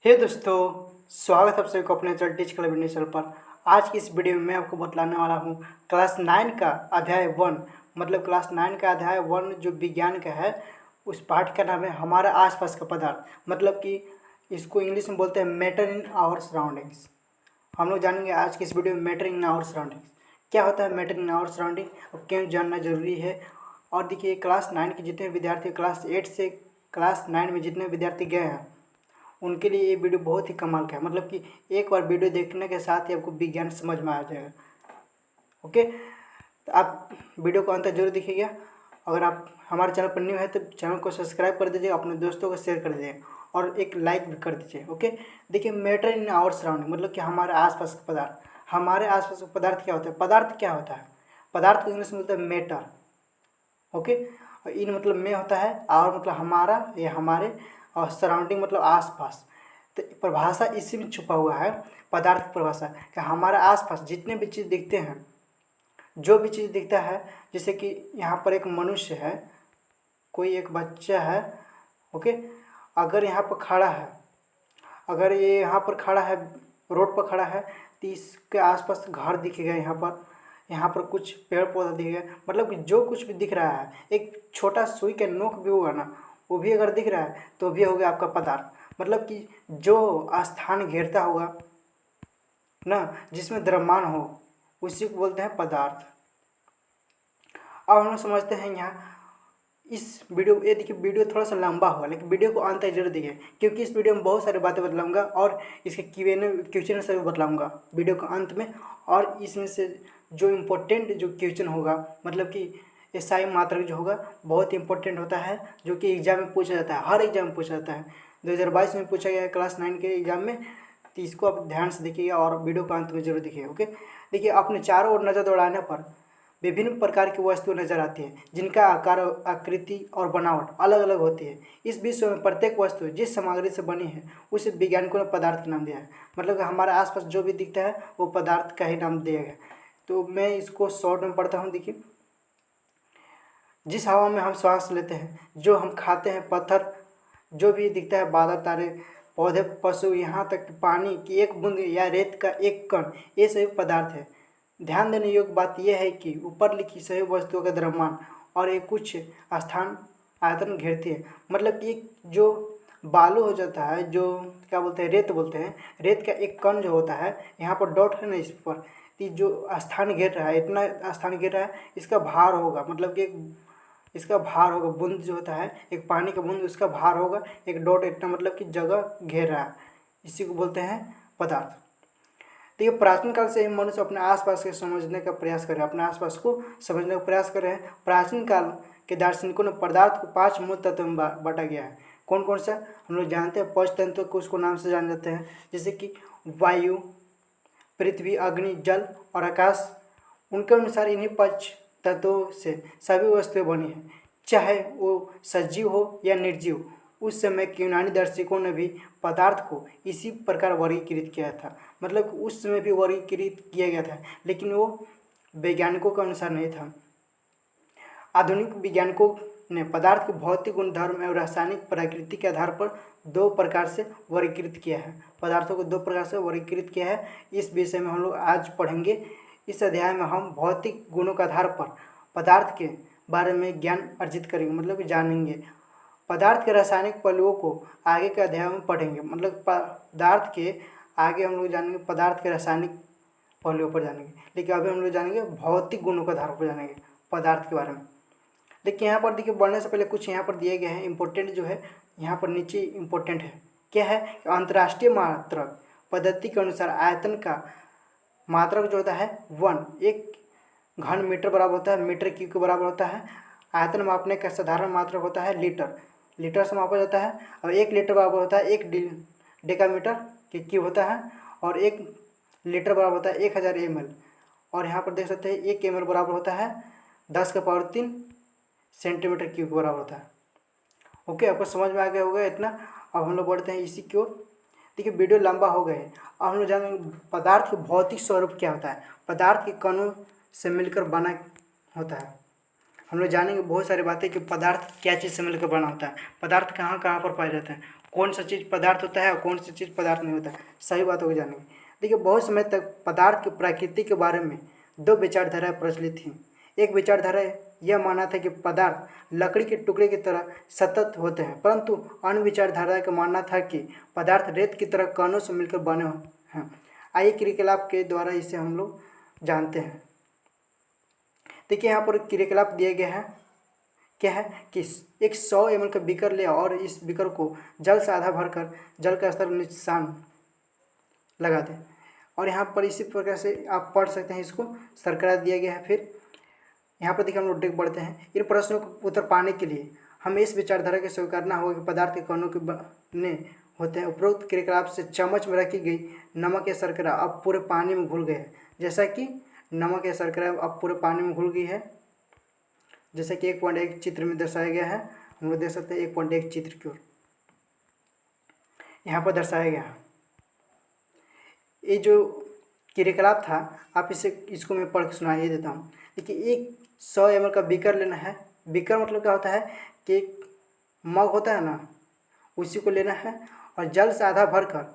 हे दोस्तों, स्वागत है आप सभी को अपने channel teach club India channel पर। आज की इस वीडियो में मैं आपको बतलाने वाला हूँ क्लास 9 का अध्याय 1। मतलब क्लास 9 का अध्याय 1 जो विज्ञान का है, उस पाठ का नाम है हमारा आसपास का पदार्थ। मतलब कि इसको इंग्लिश में बोलते हैं मैटर इन आवर सराउंडिंग्स। हम लोग जानेंगे आज की इस वीडियो में मैटर इन आवर सराउंडिंग्स क्या होता है, मैटर इन आवर सराउंडिंग और क्यों जानना जरूरी है। और देखिए, क्लास 9 के जितने विद्यार्थी क्लास 8 से क्लास 9 में जितने विद्यार्थी गए हैं, उनके लिए ये वीडियो बहुत ही कमाल का है। मतलब कि एक बार वीडियो देखने के साथ ही आपको विज्ञान समझ में आ जाएगा। ओके, तो आप वीडियो को अंत तक जरूर देखिएगा। अगर आप हमारे चैनल पर न्यू है तो चैनल को सब्सक्राइब कर दीजिए, अपने दोस्तों को शेयर कर दीजिए और एक लाइक भी कर दीजिए। ओके, देखिए, मैटर इन आवर सराउंडिंग मतलब कि हमारे आसपास का पदार्थ। हमारे आसपास का पदार्थ क्या होता है? पदार्थ क्या होता है? पदार्थ को इंग्लिश में बोलते हैं मैटर। ओके, और इन मतलब में होता है, और मतलब हमारा या हमारे, और सराउंडिंग मतलब आसपास। तो परिभाषा इसी में छुपा हुआ है, पदार्थ की परिभाषा, कि हमारे आसपास जितने भी चीज़ दिखते हैं, जो भी चीज़ दिखता है, जैसे कि यहाँ पर एक मनुष्य है, कोई एक बच्चा है। ओके, अगर यहाँ पर खड़ा है, अगर ये यहाँ पर खड़ा है, रोड पर खड़ा है, तो इसके आसपास घर दिखेगा। यहाँ पर कुछ पेड़ पौधा दिखेगा। मतलब कि जो कुछ भी दिख रहा है, एक छोटा सुई का नोक भी होगा ना, वो भी अगर दिख रहा है तो भी हो गया आपका पदार्थ। मतलब कि जो स्थान घेरता होगा ना, जिसमें द्रव्यमान हो, उसी को बोलते हैं पदार्थ। अब हम लोग समझते हैं यहाँ इस वीडियो, ये देखिए वीडियो थोड़ा सा लंबा होगा, लेकिन वीडियो को अंत तक जरूर देखिए, क्योंकि इस वीडियो में बहुत सारी बातें बतलाऊंगा और इसके क्वेश्चन से भी बतलाऊंगा वीडियो के अंत में। और इसमें से जो इम्पोर्टेंट जो क्वेश्चन होगा, मतलब कि एसआई मात्रक जो होगा, बहुत इंपॉर्टेंट होता है, जो कि एग्जाम में पूछा जाता है, हर एग्जाम में पूछा जाता है। 2022 में पूछा गया है क्लास 9 के एग्जाम में। तो इसको आप ध्यान से देखिएगा और वीडियो को अंत में जरूर देखिएगा। ओके, देखिए, अपने चारों ओर नज़र दौड़ाने पर विभिन्न प्रकार की वस्तुएं नजर आती हैं, जिनका आकार, आकृति और बनावट अलग अलग होती है। इस विश्व में प्रत्येक वस्तु जिस सामग्री से बनी है, उसे वैज्ञानिकों ने पदार्थ का नाम दिया है। मतलब कि हमारे आसपास जो भी दिखता है वो पदार्थ का ही नाम दिया गया है। तो मैं इसको शॉर्ट में पढ़ता हूँ। देखिए, जिस हवा में हम सांस लेते हैं, जो हम खाते हैं, पत्थर, जो भी दिखता है, बादल, तारे, पौधे, पशु, यहाँ तक कि पानी की एक बूंद या रेत का एक कण, ये सभी पदार्थ है। ध्यान देने योग्य बात यह है कि ऊपर लिखी सभी वस्तुओं का द्रव्यमान और एक कुछ स्थान आयतन घेरती है। मतलब कि जो बालू हो जाता है, जो क्या बोलते हैं, रेत बोलते हैं, रेत का एक कण जो होता है, यहाँ पर डॉट है ना इस पर, तो जो स्थान घेर रहा है, इतना स्थान घेर रहा है, इसका भार होगा। मतलब कि इसका भार होगा, बूंद जो होता है, एक पानी का बूंद, उसका भार होगा एक डॉट, इतना मतलब कि जगह घेर रहा है। इसी को बोलते हैं पदार्थ। तो ये प्राचीन काल से ही मनुष्य अपने आसपास के समझने का प्रयास कर रहे हैं, अपने आसपास को समझने का प्रयास कर रहे हैं। प्राचीन काल के दार्शनिकों ने पदार्थ को 5 मूल तत्वों में बांटा गया है। कौन कौन सा हम लोग जानते हैं? पंच तत्वों को उसको नाम से जान जाते हैं, जैसे कि वायु, पृथ्वी, अग्नि, जल और आकाश। उनके अनुसार इन्हीं पंच तत्वों से सभी वस्तुएं बनी हैं, चाहे वो सजीव हो या निर्जीव। उस समय के यूनानी दर्शकों ने भी पदार्थ को इसी प्रकार वर्गीकृत किया था। मतलब कि उस समय भी वर्गीकृत किया गया था, लेकिन वो वैज्ञानिकों के अनुसार नहीं था। आधुनिक वैज्ञानिकों ने पदार्थ के भौतिक गुणधर्म एवं रासायनिक प्रकृति के आधार पर 2 प्रकार से वर्गीकृत किया है। पदार्थों को 2 प्रकार से वर्गीकृत किया है। इस विषय में हम लोग आज पढ़ेंगे। इस अध्याय में हम भौतिक गुणों के आधार पर पदार्थ के बारे में ज्ञान अर्जित करेंगे, मतलब कि जानेंगे। पदार्थ के रासायनिक पहलुओं को आगे के अध्याय में पढ़ेंगे। मतलब पदार्थ के आगे हम लोग जानेंगे, पदार्थ के रासायनिक पहलुओं पर जानेंगे, लेकिन अभी हम लोग जानेंगे भौतिक गुणों के आधार पर जानेंगे पदार्थ के बारे में। लेकिन यहाँ पर देखिए, बढ़ने से पहले कुछ यहाँ पर दिए गए हैं इंपॉर्टेंट, जो है यहाँ पर नीचे इंपॉर्टेंट है। क्या है? अंतर्राष्ट्रीय मात्रक पद्धति के अनुसार आयतन का मात्रक जो होता है 1 एक घन मीटर बराबर होता है, मीटर क्यूब के बराबर होता है। आयतन मापने का साधारण मात्रक होता है लीटर, लीटर से मापा जाता है। और 1 लीटर बराबर होता है 1 डेकामीटर के क्यूब होता है, और 1 लीटर बराबर होता है 1000 ml। और यहाँ पर देख सकते हैं 1 ml बराबर होता है 10⁻³ सेंटीमीटर क्यूब के बराबर होता है। ओके, आपको समझ में आ गया होगा इतना। अब हम लोग बढ़ते हैं इसी की ओर। देखिए, वीडियो लंबा हो गए। अब हम लोग जानेंगे पदार्थ के भौतिक स्वरूप क्या होता है। पदार्थ के कणों से मिलकर बना होता है। हम लोग जानेंगे बहुत सारी बातें कि पदार्थ क्या चीज़ से मिलकर बना होता है, पदार्थ कहाँ कहाँ पर पाए जाते हैं, कौन सा चीज़ पदार्थ होता है और कौन सी चीज़ पदार्थ नहीं होता है, सही बात हो जानेंगे। देखिए, बहुत समय तक पदार्थ की प्रकृति के बारे में दो विचारधाराएं प्रचलित थीं। एक विचारधारा यह माना था कि पदार्थ लकड़ी के टुकड़े की तरह सतत होते हैं, परंतु अन्य विचारधारा का मानना था कि पदार्थ रेत की तरह कणों से मिलकर बने हैं। आइए क्रियाकलाप के द्वारा इसे हम लोग जानते हैं। देखिए, यहाँ पर क्रियाकलाप दिया गया है, क्या है कि एक 100 ml का बीकर लिया और इस बीकर को जल से आधा भरकर जल का स्तर निशान लगा दें। और यहाँ पर इसी प्रकार से आप पढ़ सकते हैं, इसको शर्करा दिया गया है। फिर यहाँ पर देखिए हम लोग बढ़ते हैं। इन प्रश्नों को उत्तर पाने के लिए हमें इस विचारधारा को स्वीकारना होगा कि पदार्थ के कणों के बने होते हैं। उपरोक्त क्रियाकलाप से चम्मच में रखी गई नमक या शर्करा अब पूरे पानी में घुल गए हैं। जैसा कि नमक या शर्करा अब पूरे पानी में घुल गई है, जैसा कि 1.1 चित्र में दर्शाया गया है। हम लोग देख सकते हैं 1.1 चित्र की ओर यहाँ पर दर्शाया गया है। ये जो क्रियाकलाप था, आप इसको मैं पढ़ के सुनाई देता हूँ। देखिए, एक 100 ml का बीकर लेना है। बीकर मतलब क्या होता है कि एक मग होता है ना, उसी को लेना है और जल से आधा भरकर,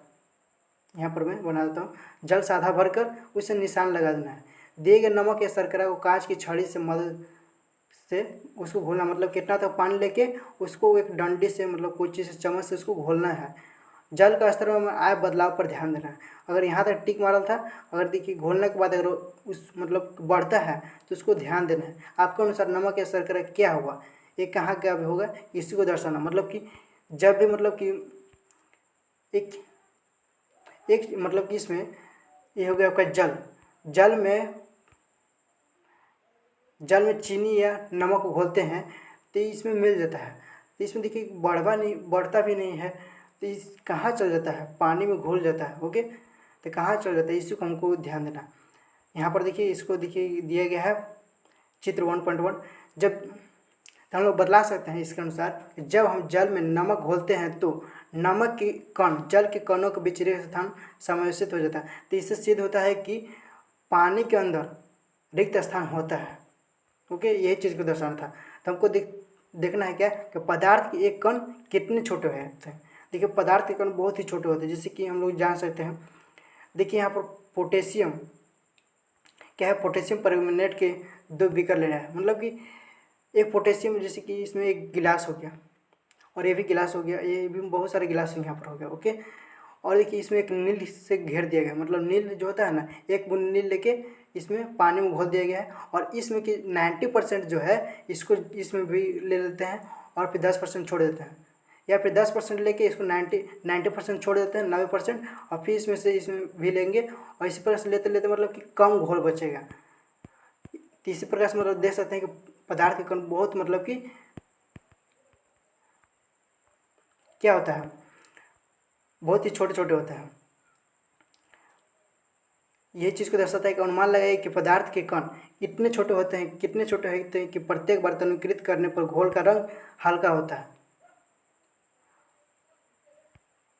यहाँ पर मैं बना देता हूँ, जल से आधा भरकर उसे निशान लगा देना है। दिए गए नमक या शर्करा को कांच की छड़ी से मदद से उसको घोलना, मतलब कितना तक पानी लेके उसको एक डंडी से, मतलब कोई चीज़ से, चम्मच से उसको घोलना है। जल का स्तर में आए बदलाव पर ध्यान देना है। अगर यहाँ तक टिक मारल था, अगर देखिए घोलने के बाद अगर उस मतलब बढ़ता है तो उसको ध्यान देना है। आपके अनुसार नमक या शर्करा क्या हुआ, ये कहाँ क्या होगा, इसी को दर्शाना। मतलब कि जब भी मतलब कि एक मतलब कि इसमें ये हो गया आपका जल में चीनी या नमक को घोलते हैं तो इसमें मिल जाता है। तो इसमें देखिए बढ़ता भी नहीं है, तो इस कहाँ चल जाता है, पानी में घुल जाता है। ओके, तो कहाँ चल जाता है, इसी को हमको ध्यान देना। यहाँ पर देखिए, इसको देखिए दिया गया है चित्र 1.1। जब हम लोग बदला सकते हैं इसके अनुसार, जब हम जल में नमक घोलते हैं तो नमक के कण जल के कणों के बीच रिक्त स्थान समावेशित हो जाता है। तो इससे सिद्ध होता है कि पानी के अंदर रिक्त स्थान होता है। ओके, यही चीज़ को दर्शाना था। तो हमको देखना है क्या कि पदार्थ के एक कण कितने छोटे होते हैं। देखिए, पदार्थ के कण बहुत ही छोटे होते हैं, जैसे कि हम लोग जान सकते हैं। देखिए, यहाँ पर पोटेशियम क्या है, पोटेशियम परमैंगनेट के 2 बीकर लेना है। मतलब कि एक पोटेशियम, जैसे कि इसमें एक गिलास हो गया और ये भी गिलास हो गया, ये भी बहुत सारे गिलास यहाँ पर हो गया। ओके, और देखिए इसमें एक नील से घेर दिया गया, मतलब नील जो होता है ना, एक बूंद नील लेके इसमें पानी में घोल दिया गया है। और इसमें कि 90% जो है इसको इसमें भी ले लेते हैं और फिर 10% छोड़ देते हैं, या फिर 10% लेके इसको 90% छोड़ देते हैं, 90%, और फिर इसमें से इसमें भी लेंगे और इसी प्रकार से लेते लेते मतलब कि कम घोल बचेगा। तो इसी प्रकार से मतलब देख सकते हैं कि पदार्थ के कण बहुत मतलब कि क्या होता है, बहुत ही छोटे छोटे होते हैं। यही चीज़ को दर्शाता है कि अनुमान लगाइए कि पदार्थ के कण इतने छोटे होते हैं, कितने छोटे होते हैं कि प्रत्येक बार तनुकृत करने पर घोल का रंग हल्का होता है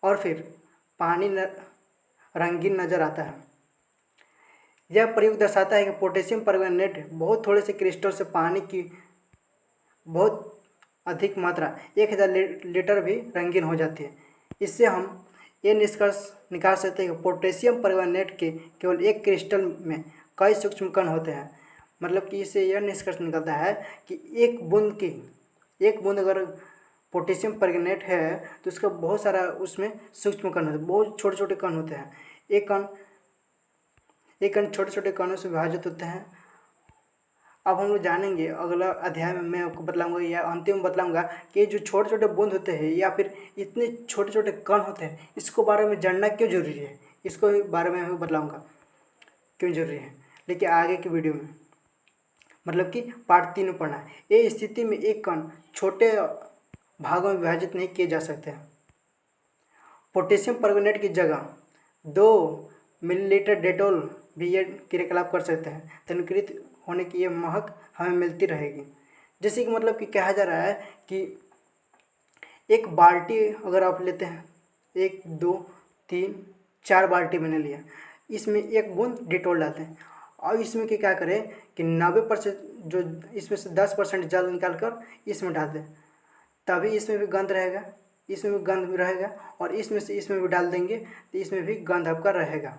और फिर पानी रंगीन नजर आता है। यह प्रयोग दर्शाता है कि पोटेशियम परमैंगनेट बहुत थोड़े से क्रिस्टल से पानी की बहुत अधिक मात्रा 1000 लीटर भी रंगीन हो जाती है। इससे हम ये निष्कर्ष निकाल सकते हैं कि पोटेशियम परमैंगनेट के केवल एक क्रिस्टल में कई सूक्ष्म कण होते हैं। मतलब कि इससे यह निष्कर्ष निकलता है कि एक बूंद अगर पोटेशियम परमैंगनेट है तो उसका बहुत सारा उसमें सूक्ष्म कण होते हैं, बहुत छोटे छोटे कण होते हैं। एक कण छोटे छोटे कणों से विभाजित होते हैं। अब हम लोग जानेंगे अगला अध्याय में, मैं आपको बतलाऊंगा या अंतिम में बतलाऊंगा कि जो छोटे छोटे बूंद होते हैं या फिर इतने छोटे छोटे कण होते हैं, इसको बारे में जानना क्यों जरूरी है, इसको बारे में मैं बतलाऊंगा क्यों जरूरी है। लेकिन आगे की वीडियो में मतलब कि पार्ट 3 में पढ़ना है। ये स्थिति में एक कण छोटे भागों में विभाजित नहीं किए जा सकते हैं। पोटेशियम परमैंगनेट की जगह 2 मिलीलीटर डेटोल भी ये क्रियाकलाप कर सकते हैं। तनुकृत होने की ये महक हमें मिलती रहेगी। जैसे कि मतलब कि कहा जा रहा है कि एक बाल्टी अगर आप लेते हैं, 1 2 3 4 बाल्टी मैंने लिया, इसमें एक बूंद डेटोल डालते हैं और इसमें कि क्या करें कि 90% जो इसमें से 10% जल निकाल कर इसमें डाल दें, तभी इसमें भी गंध रहेगा। इसमें भी गंध भी रहेगा, और इसमें से इसमें भी डाल देंगे तो इसमें भी गंध आपका रहेगा।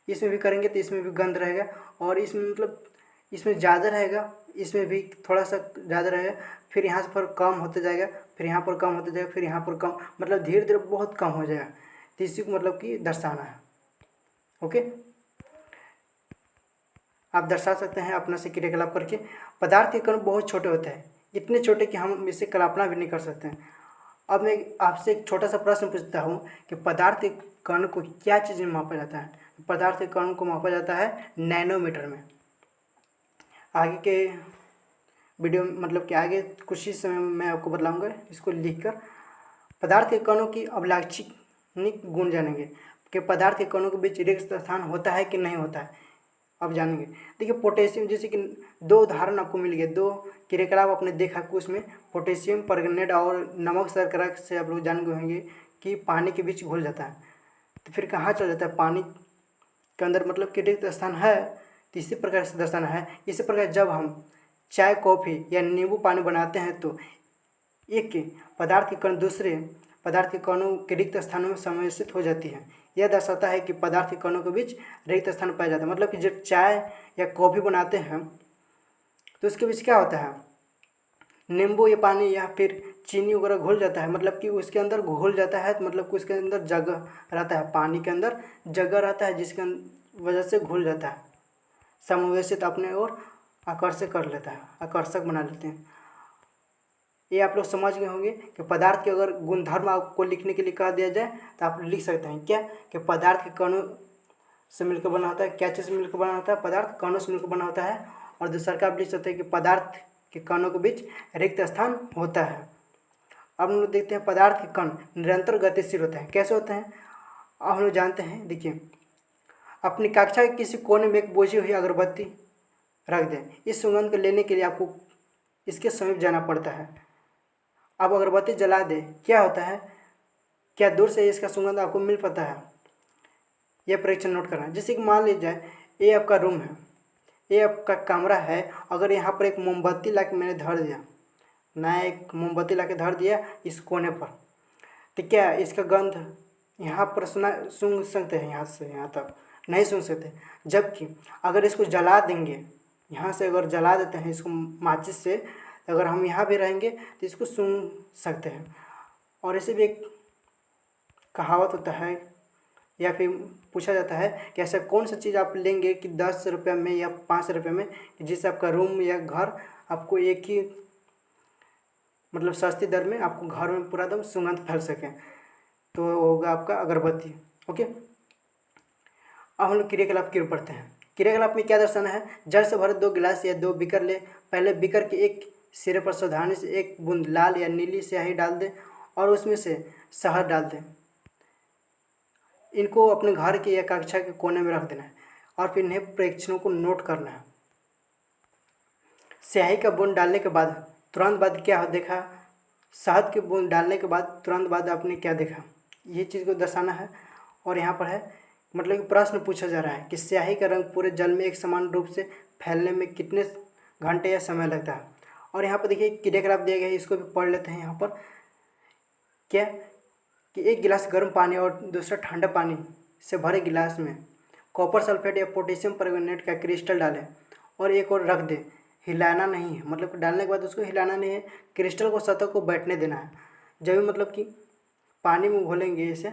इसमें भी करेंगे तो इसमें भी गंध रहेगा, और इसमें मतलब इसमें ज़्यादा रहेगा, इसमें भी थोड़ा सा ज़्यादा रहेगा, फिर यहाँ से पर कम होते जाएगा, फिर यहाँ पर कम होते जाएगा, फिर यहाँ पर कम, मतलब धीरे धीरे बहुत कम हो जाएगा। तो इसी को मतलब कि दर्शाना है। ओके, आप दर्शा सकते हैं अपना से क्रियाकलाप करके। पदार्थ के कण बहुत छोटे होते हैं, इतने छोटे कि हम इसे कल्पना भी नहीं कर सकते हैं। अब मैं आपसे एक छोटा सा प्रश्न पूछता हूँ कि पदार्थ के कण को क्या चीज़ में मापा जाता है? पदार्थ के कण को मापा जाता है नैनोमीटर में। आगे के वीडियो मतलब कि आगे कुछ ही समय में मैं आपको बताऊंगा इसको लिखकर। पदार्थ के कणों की अभिलाक्षणिक गुण जानेंगे कि पदार्थ के कणों के बीच रिक्त स्थान होता है कि नहीं होता है, अब जानेंगे। देखिए पोटेशियम, जैसे कि दो उदाहरण आपको मिल गए, दो क्रियाकलाप आपने देखा कि उसमें पोटेशियम परगनेट और नमक शर्करा से आप लोग जान गए होंगे कि पानी के बीच घुल जाता है, तो फिर कहाँ चल जाता है? पानी के अंदर, मतलब कि रिक्त स्थान है, तो इसी प्रकार से दर्शाना है। इसी प्रकार जब हम चाय, कॉफ़ी या नींबू पानी बनाते हैं तो एक पदार्थ के कण दूसरे पदार्थ के कणों के रिक्त स्थानों में समावेशित हो जाती है। यह दर्शाता है कि पदार्थ के कणों के बीच रिक्त स्थान पाया जाता है। मतलब कि जब चाय या कॉफ़ी बनाते हैं तो उसके बीच क्या होता है? नींबू या पानी या फिर चीनी वगैरह घुल जाता है, मतलब कि उसके अंदर घुल जाता है, मतलब कि उसके अंदर जगह रहता है, पानी के अंदर जगह रहता है, जिसके वजह से घुल जाता है, समावेशित अपने ओर आकर्षक कर लेता है, आकर्षक बना लेते हैं। ये आप लोग समझ गए होंगे कि पदार्थ के अगर गुणधर्म आपको लिखने के लिए कह दिया जाए तो आप लिख सकते हैं क्या कि पदार्थ के कणों से मिलकर बना होता है। क्या चीज़ से मिलकर बना होता है? पदार्थ कणों से मिलकर बना होता है। और दूसरा का आप लिख सकते हैं कि पदार्थ के कणों के बीच रिक्त स्थान होता है। अब हम लोग देखते हैं पदार्थ के कण निरंतर गतिशील होते हैं। कैसे होते हैं अब हम लोग जानते हैं। देखिए, अपनी कक्षा के किसी कोने में एक बोझी हुई अगरबत्ती रख दें। इस सुगंध को लेने के लिए आपको इसके समीप जाना पड़ता है। अब अगरबत्ती जला दे, क्या होता है? क्या दूर से इसका सुगंध आपको मिल पाता है? यह परीक्षण नोट करना है। जैसे कि मान लीजिए ये आपका रूम है, ये आपका कमरा है। अगर यहाँ पर एक मोमबत्ती ला के मैंने धर दिया, नया एक मोमबत्ती ला के धर दिया इस कोने पर, तो क्या इसका गंध यहाँ पर सूंघ सकते हैं? यहाँ से यहाँ तक नहीं सूंघ सकते। जबकि अगर इसको जला देंगे, यहाँ से अगर जला देते हैं इसको माचिस से, अगर हम यहाँ भी रहेंगे तो इसको सूंघ सकते हैं। और ऐसे भी एक कहावत होता है या फिर पूछा जाता है कि ऐसा कौन सा चीज़ आप लेंगे कि 10 रुपये में या 5 रुपये में, जिससे आपका रूम या घर आपको एक ही मतलब सस्ती दर में आपको घर में पूरा एकदम सुगंध फैल सके, तो होगा आपका अगरबत्ती। ओके, अब हम लोग क्रियाकलाप की ओर बढ़ते हैं। क्रियाकलाप में क्या दर्शाना है? जल से भरे 2 गिलास या 2 बीकर ले। पहले बीकर के एक सिरे पर सावधानी से 1 बूंद लाल या नीली स्याही डाल दें और उसमें से शहद डाल दें। इनको अपने घर के या कक्षा के कोने में रख देना है और फिर इन्हें प्रेक्षणों को नोट करना है। स्याही का बूंद डालने के बाद तुरंत बाद क्या देखा? शहद की बूंद डालने के बाद तुरंत बाद आपने क्या देखा? ये चीज़ को दर्शाना है। और यहाँ पर है मतलब कि प्रश्न पूछा जा रहा है कि स्याही का रंग पूरे जल में एक समान रूप से फैलने में कितने घंटे या समय लगता है। और यहाँ पर देखिए क्रियाकलाप दिया गया है, इसको भी पढ़ लेते हैं। यहाँ पर क्या कि 1 गिलास गर्म पानी और दूसरा ठंडा पानी से भरे गिलास में कॉपर सल्फेट या पोटेशियम परमंगनेट का क्रिस्टल डालें और एक और रख दें। हिलाना नहीं है, मतलब डालने के बाद उसको हिलाना नहीं है, क्रिस्टल को सतह को बैठने देना है। जब भी मतलब कि पानी में घोलेंगे इसे,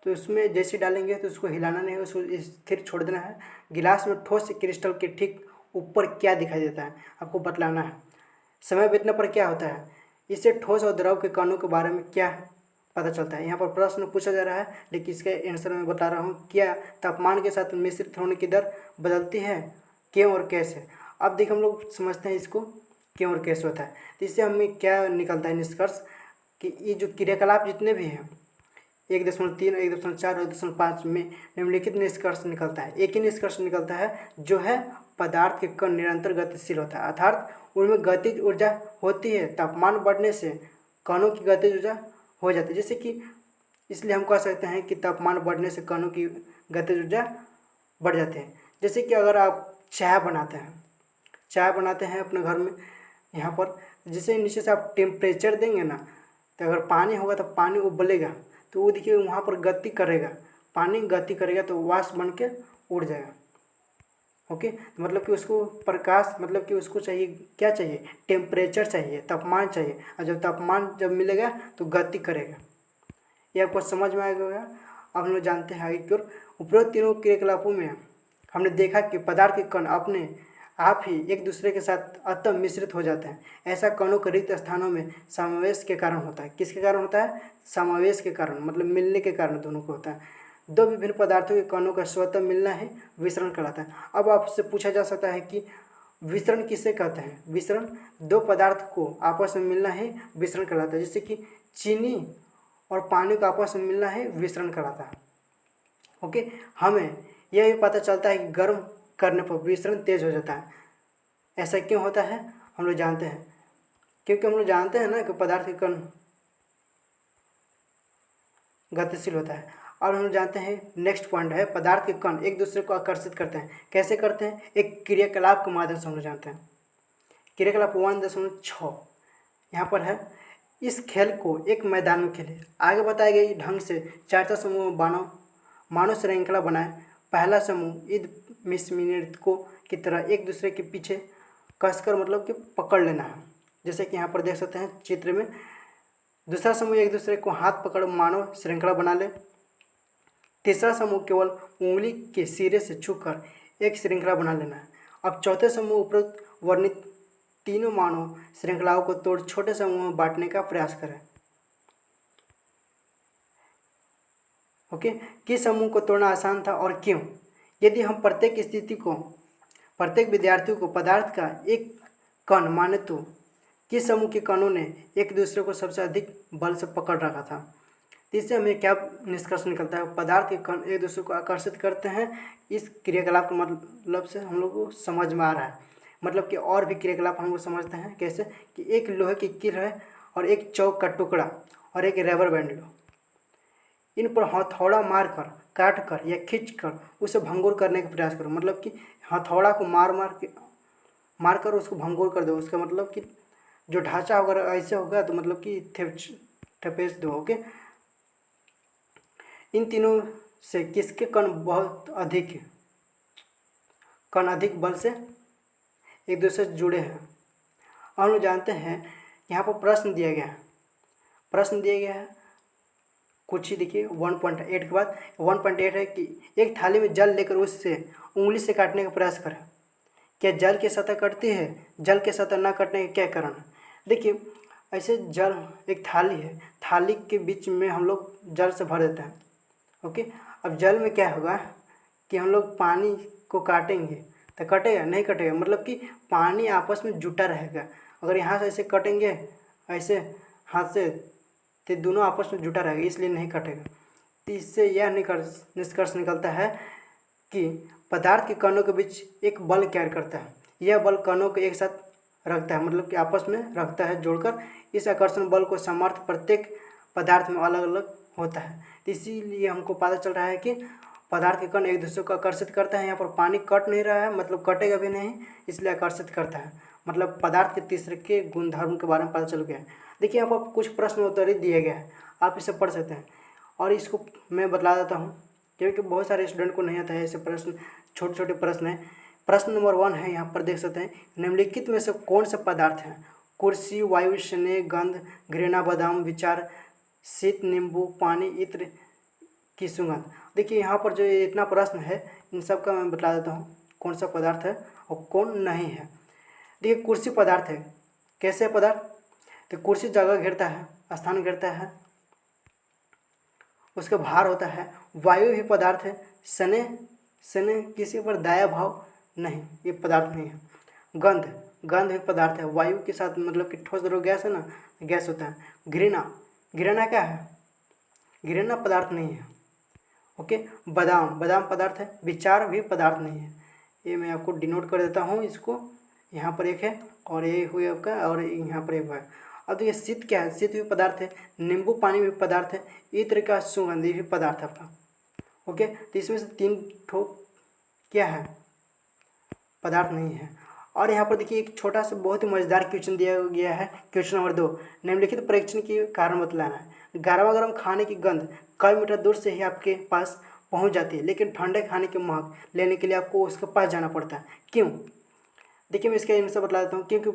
तो उसमें जैसे डालेंगे तो उसको हिलाना नहीं है, उसको स्थिर छोड़ देना है। गिलास में ठोस क्रिस्टल के ठीक ऊपर क्या दिखाई देता है आपको बतलाना है। समय बीतने पर क्या होता है? इससे ठोस और द्रव के कणों के बारे में क्या पता चलता है। यहाँ पर प्रश्न पूछा जा रहा है, लेकिन इसके आंसर मैं बता रहा हूँ। क्या तापमान के साथ मिश्रित होने की दर बदलती है? क्यों और कैसे? अब देखिए हम लोग समझते हैं इसको क्यों और कैसे होता है। तो इससे हमें क्या निकलता है निष्कर्ष कि ये जो क्रियाकलाप जितने भी हैं 1.3, 1.4 और 1.5 में निम्नलिखित निष्कर्ष निकलता है। एक ही निष्कर्ष निकलता है जो है पदार्थ के कण निरंतर गतिशील होता है, अर्थात उनमें गतिज ऊर्जा होती है। तापमान बढ़ने से कणों की गतिज ऊर्जा हो जाती है। जैसे कि इसलिए हम कह सकते हैं कि तापमान बढ़ने से कणों की गतिज ऊर्जा बढ़ जाती है। जैसे कि अगर आप चाय बनाते हैं अपने घर में, यहाँ पर जैसे नीचे से आप टेम्परेचर देंगे ना, तो अगर पानी होगा तो पानी उबलेगा, तो वो देखिए वहाँ पर गति करेगा, पानी गति करेगा तो वाष्प बन के उड़ जाएगा। ओके, तो मतलब कि उसको प्रकाश, मतलब कि उसको चाहिए क्या चाहिए, टेम्परेचर चाहिए, तापमान चाहिए, और जब तापमान जब मिलेगा तो गति करेगा। ये आपको समझ में आएगा। अब हम लोग जानते हैं आगे की ओर। उपरोक्त तीनों क्रियाकलापों में हमने देखा कि पदार्थ के कण अपने आप ही एक दूसरे के साथ अतः मिश्रित हो जाते हैं। ऐसा कणों के रिक्त स्थानों में समावेश के कारण होता है। किसके कारण होता है? समावेश के कारण, मतलब मिलने के कारण दोनों को होता है। दो विभिन्न पदार्थों के कणों का स्वतः मिलना ही विसरण कहलाता है। अब आपसे पूछा जा सकता है कि विसरण किसे कहते हैं? विसरण दो पदार्थ को आपस में मिलना ही विसरण कहलाता है। जैसे कि चीनी और पानी का आपस में मिलना ही विसरण कहलाता है। ओके, हमें यह भी पता चलता है कि गर्म करने पर विसरण तेज हो जाता है। ऐसा क्यों होता है? हम लोग जानते हैं, क्योंकि हम लोग जानते हैं ना कि पदार्थ के कण गतिशील होता है। और हम लोग जानते हैं नेक्स्ट पॉइंट है, पदार्थ के कण एक दूसरे को आकर्षित करते हैं। कैसे करते हैं? एक क्रियाकलाप के माध्यम से हम लोग जानते हैं। क्रियाकलाप 1.6 यहाँ पर है, इस खेल को एक मैदान में खेले। आगे बताए गए ढंग से 4 समूह में मानव श्रृंखला बनाए। पहला समूह ईद मिनट को की तरह एक दूसरे के पीछे कसकर, मतलब कि पकड़ लेना है, जैसे कि यहाँ पर देख सकते हैं चित्र में। दूसरा समूह एक दूसरे को हाथ पकड़ मानव श्रृंखला बना ले। तीसरा समूह केवल उंगली के सिरे से छूकर एक श्रृंखला बना लेना है। अब चौथे समूह उपरोक्त वर्णित तीनों मानव श्रृंखलाओं को तोड़ छोटे समूह में बांटने का प्रयास करें। ओके, किस समूह को तोड़ना आसान था और क्यों? यदि हम प्रत्येक विद्यार्थी को पदार्थ का एक कण माने तो किस समूह के कणों ने एक दूसरे को सबसे अधिक बल से पकड़ रखा था? तो इससे हमें क्या निष्कर्ष निकलता है? पदार्थ के कण एक दूसरे को आकर्षित करते हैं। इस क्रियाकलाप के मतलब से हम लोग को समझ में आ रहा है। मतलब कि और भी क्रियाकलाप हम लोग समझते हैं कैसे, कि एक लोहे की कील है और एक चौक का टुकड़ा और एक रबर बैंड लो, इन पर हथौड़ा मारकर, काट कर या खींच कर उसे भंगुर करने का प्रयास करो। मतलब कि हथौड़ा को मार कर उसको भंगुर कर दो। उसका मतलब कि जो ढांचा अगर ऐसे होगा तो मतलब कि ठपेस दो। ओके, इन तीनों से किसके कण अधिक बल से एक दूसरे से जुड़े हैं? हम लोग जानते हैं, यहाँ पर प्रश्न दिया गया है कुछ ही। देखिए 1.8 के बाद 1.8 है कि एक थाली में जल लेकर उससे उंगली से काटने का प्रयास करें। क्या जल की सतह कटती है? जल की सतह न कटने का क्या कारण है? देखिए ऐसे जल, एक थाली है, थाली के बीच में हम लोग जल से भर देते हैं। ओके, अब जल में क्या होगा कि हम लोग पानी को काटेंगे तो कटेगा? नहीं कटेगा। मतलब कि पानी आपस में जुटा रहेगा। अगर यहाँ से ऐसे कटेंगे ऐसे हाथ से तो दोनों आपस में जुटा रहेगा, इसलिए नहीं कटेगा। तो इससे यह निष्कर्ष निकलता है कि पदार्थ के कणों के बीच एक बल कार्य करता है। यह बल कणों को एक साथ रखता है, मतलब कि आपस में रखता है जोड़कर। इस आकर्षण बल को सामर्थ्य प्रत्येक पदार्थ में अलग अलग होता है। तो इसीलिए हमको पता चल रहा है कि पदार्थ के कण एक दूसरे को आकर्षित करता है। यहाँ पर पानी कट नहीं रहा है, मतलब कटेगा भी नहीं, इसलिए आकर्षित करता है। मतलब पदार्थ के तीसरे के गुणधर्म के बारे में पता चल गया है। देखिए यहाँ पर कुछ प्रश्न उत्तरित दिए गए हैं, आप इसे पढ़ सकते हैं। और इसको मैं बतला देता हूँ क्योंकि बहुत सारे स्टूडेंट को नहीं आता है ऐसे प्रश्न, छोटे छोटे प्रश्न हैं। प्रश्न नंबर 1 है, यहाँ पर देख सकते हैं, निम्नलिखित में से कौन सा पदार्थ है? कुर्सी, वायु, स्नेह, गंध, घृणा, बादाम, विचार, शीत, नींबू, पानी, इत्र की सुगंध। देखिए यहाँ पर जो इतना प्रश्न है इन सब का मैं बता देता हूँ कौन सा पदार्थ है और कौन नहीं है। देखिए कुर्सी पदार्थ है। कैसे पदार्थ? तो कुर्सी जगह घेरता है, स्थान घेरता है, उसका भार होता है। वायु भी पदार्थ है। स्नेह किसी पर दया भाव नहीं, ये पदार्थ नहीं है। गंध भी पदार्थ है, वायु के साथ, मतलब कि ठोस द्रव गैस है ना, गैस होता है। घृणा क्या है? घृणा पदार्थ नहीं है। ओके, बादाम पदार्थ है। विचार भी पदार्थ नहीं है। ये मैं आपको डिनोट कर देता हूँ इसको। यहाँ पर एक है और ये हुए आपका, और यहाँ पर एक है। अब तो ये शीत क्या है? शीत भी पदार्थ है। नींबू पानी भी पदार्थ है। इत्र का सुगंध भी पदार्थ है आपका। ओके, तो इसमें से 3 ठो क्या है? पदार्थ नहीं है। और यहाँ पर देखिए एक छोटा सा बहुत ही मजेदार क्वेश्चन दिया गया है। क्वेश्चन नंबर 2, निम्नलिखित परीक्षण के कारण बतलाना है। गर्मा गर्म खाने की गंध कई मीटर दूर से ही आपके पास पहुंच जाती है, लेकिन ठंडे खाने की महक लेने के लिए आपको उसके पास जाना पड़ता है, क्यों? देखिए मैं इसका आंसर बता देता हूँ। क्योंकि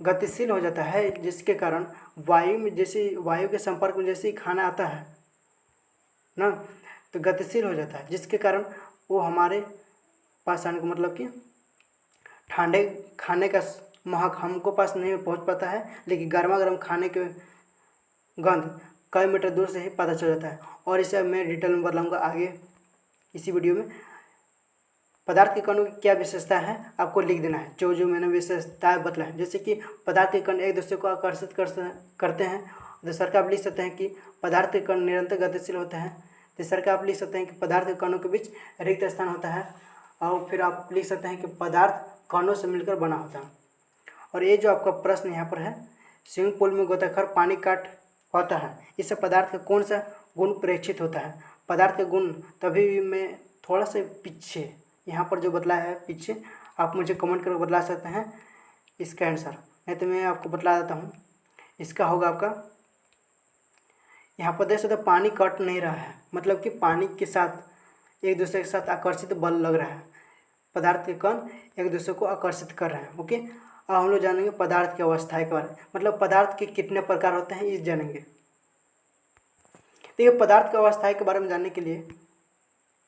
गतिशील हो जाता है, जिसके कारण वायु के संपर्क में जैसे ही खाना आता है ना, तो गतिशील हो जाता है, जिसके कारण वो हमारे पास आने का मतलब कि ठंडे खाने का महक हमको पास नहीं पहुंच पाता है, लेकिन गर्मा गर्म खाने के गंध कई मीटर दूर से ही पता चल जाता है। और इसे मैं डिटेल में बताऊंगा आगे इसी वीडियो में। पदार्थ के कणों की क्या विशेषता है आपको लिख देना है, जो जो मैंने विशेषताएं बतलाएं। जैसे कि पदार्थ के कण एक दूसरे को आकर्षित करते हैं। दूसरा का आप लिख सकते हैं कि पदार्थ के कण निरंतर गतिशील होते हैं। तीसरा का आप लिख सकते हैं कि पदार्थ के कणों के बीच रिक्त स्थान होता है। और फिर आप लिख सकते हैं कि पदार्थ कणों से मिलकर बना होता है। और ये जो आपका प्रश्न यहाँ पर है, स्विमिंग पूल में गोताखोर पानी काट होता है, इससे पदार्थ का कौन सा गुण प्रेक्षित होता है? पदार्थ का गुण तभी भी मैं थोड़ा सा पीछे यहाँ पर जो बतलाया है पीछे, आप मुझे कमेंट करके बतला सकते हैं इसका आंसर, नहीं तो मैं आपको बतला देता हूँ। इसका होगा आपका, यहाँ पर देख सकते हो पानी कट नहीं रहा है, मतलब कि पानी के साथ एक दूसरे के साथ आकर्षित बल लग रहा है। पदार्थ के कण एक दूसरे को आकर्षित कर रहे हैं। ओके, अब हम लोग जानेंगे पदार्थ की अवस्थाएं के बारे में, मतलब पदार्थ के कितने प्रकार होते हैं इस जानेंगे। देखिए पदार्थ की अवस्थाएं के बारे में जानने के लिए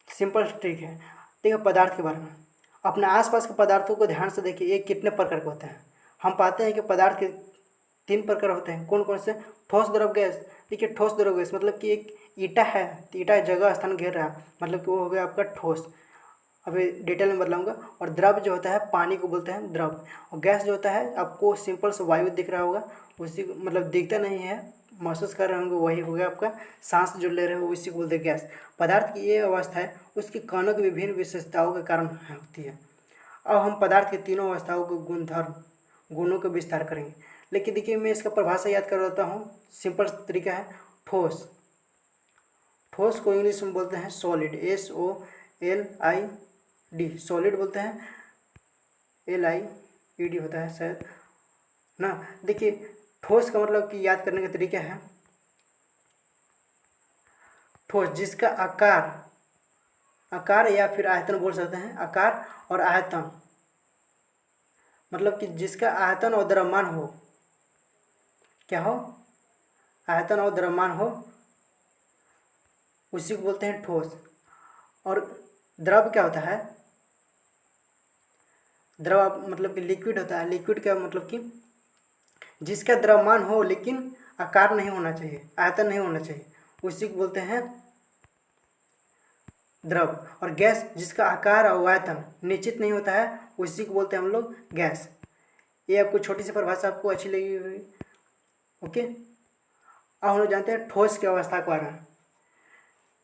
सिंपल ट्रिक है। देखिए पदार्थ के बारे में अपने आसपास के पदार्थों को ध्यान से देखिए, ये कितने प्रकार के होते हैं। हम पाते हैं कि पदार्थ के 3 प्रकार होते हैं। कौन कौन से? ठोस, द्रव, गैस। देखिए ठोस, द्रव, गैस मतलब कि एक ईटा है, तो ईटा जगह स्थान घेर रहा है, मतलब कि वो हो गया आपका ठोस। अभी डिटेल में बतलाऊंगा। और द्रव जो होता है पानी को बोलते हैं द्रव। और गैस जो होता है आपको सिंपल से वायु दिख रहा होगा, उसी मतलब दिखता नहीं है, महसूस कर रहे होंगे, वही हो गया आपका सांस जो ले रहे हो उसी को बोलते हैं गैस। पदार्थ की ये अवस्था है उसके कणों की विभिन्न विशेषताओं के कारण होती है। अब हम पदार्थ की तीनों अवस्थाओं के गुणों का विस्तार करेंगे। लेकिन देखिए मैं इसका परिभाषा याद करवाता हूँ, सिंपल तरीका है। ठोस, ठोस को इंग्लिश में बोलते हैं सॉलिड, SOLID, सॉलिड बोलते हैं, LIED होता है शायद ना। देखिए ठोस का मतलब कि याद करने का तरीका है, ठोस जिसका आकार या फिर आयतन बोल सकते हैं। आकार और आयतन मतलब कि जिसका आयतन और द्रव्यमान हो, क्या हो? आयतन और द्रव्यमान हो, उसी को बोलते हैं ठोस। और द्रव क्या होता है? द्रव मतलब कि लिक्विड होता है। लिक्विड का मतलब कि जिसका द्रव्यमान हो लेकिन आकार नहीं होना चाहिए, आयतन नहीं होना चाहिए, उसी को बोलते हैं द्रव। और गैस जिसका आकार और आयतन निश्चित नहीं होता है, उसी को बोलते हैं हम लोग गैस। ये आपको छोटी सी परिभाषा आपको अच्छी लगी हुई। ओके, अब हम लोग जानते हैं ठोस की अवस्था के बारे में।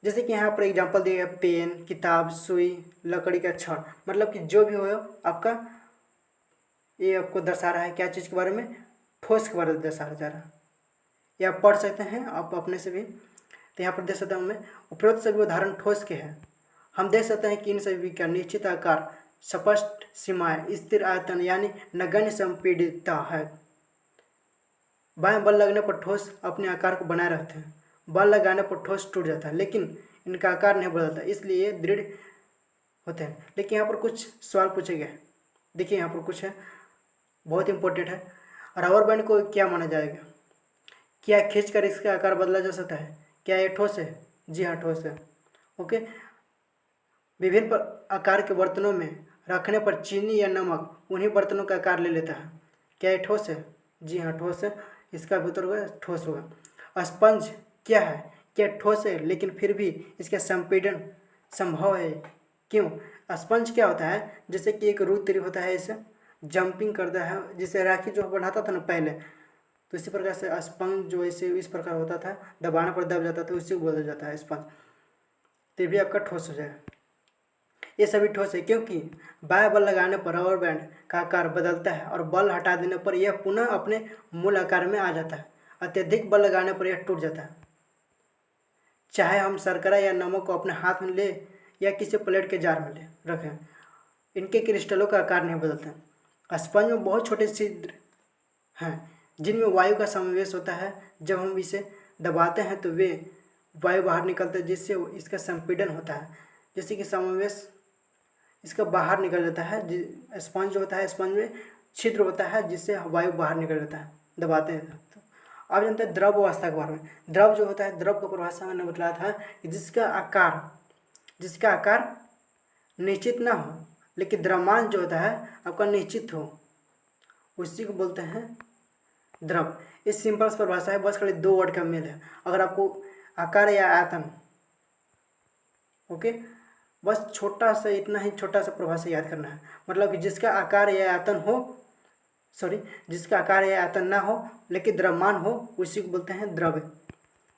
जैसे कि यहाँ पर एग्जांपल दिया गया, पेन, किताब, सुई, लकड़ी का छड़, मतलब कि जो भी हो आपका, ये आपको दर्शा रहा है क्या चीज़ के बारे में? ठोस के बारे में दर्शाया जा रहा है। ये आप पढ़ सकते हैं आप अपने से भी। तो यहाँ पर देख सकते हैं हमें उपरोक्त सभी उदाहरण ठोस के हैं। हम देख सकते हैं कि इन सभी का निश्चित आकार, स्पष्ट सीमाएं, स्थिर आयतन यानी नगण्य संपीड़ितता है। बाएं बल लगने पर ठोस अपने आकार को बनाए रखते हैं, बल लगाने पर ठोस टूट जाता है, लेकिन इनका आकार नहीं बदलता, इसलिए ये दृढ़ होते हैं। लेकिन यहाँ पर कुछ सवाल पूछे गए। देखिए यहाँ पर कुछ है, बहुत इंपॉर्टेंट है। रबर बैंड को क्या माना जाएगा? क्या खींचकर इसका आकार बदला जा सकता है? क्या ये ठोस है? जी हाँ, ठोस है। ओके, विभिन्न आकार के बर्तनों में रखने पर चीनी या नमक उन्हीं बर्तनों का आकार ले लेता है। क्या ये ठोस है? जी हाँ, ठोस है। इसका भी उत्तर होगा ठोस होगा। स्पंज क्या है? क्या ठोस है लेकिन फिर भी इसका संपीड़न संभव है? क्यों? स्पंज क्या होता है? जैसे कि एक रुई होता है, इसे जंपिंग करता है, जिसे राखी जो बनाता था ना पहले, तो इसी प्रकार से स्पंज जो इसे इस प्रकार होता था, दबाने पर दब जाता था, उसी को बोला जाता है स्पंज। तो ये भी आपका ठोस हो जाएगा। ये सभी ठोस है क्योंकि बाएं बल लगाने पर रबर बैंड का आकार बदलता है और बल हटा देने पर यह पुनः अपने मूल आकार में आ जाता है। अत्यधिक बल लगाने पर यह टूट जाता है। चाहे हम शर्करा या नमक को अपने हाथ में ले या किसी प्लेट के जार में ले रखें, इनके क्रिस्टलों का आकार नहीं बदलता। स्पंज में बहुत छोटे छिद्र हैं जिनमें वायु का समावेश होता है। जब हम इसे दबाते हैं तो वे वायु बाहर निकलता है, जिससे इसका संपीड़न होता है, जिससे कि समावेश इसका बाहर निकल जाता है। स्पंज जो होता है, स्पंज में छिद्र होता है जिससे वायु बाहर निकल जाता है दबाते हैं तो। अब जानते हैं द्रव अवस्था के बारे में। द्रव जो होता है, द्रव का परिभाषा मैंने बताया था कि जिसका आकार निश्चित ना हो लेकिन द्रव्यमान जो होता है आपका निश्चित हो, उसी को बोलते हैं द्रव। इस सिंपल परिभाषा है, बस खाली 2 वर्ड का मेल है। अगर आपको आकार या आयतन, ओके, बस छोटा सा इतना ही छोटा सा परिभाषा याद करना है। मतलब कि जिसका आकार या आयतन ना हो लेकिन द्रव्यमान हो, उसी को बोलते हैं द्रव।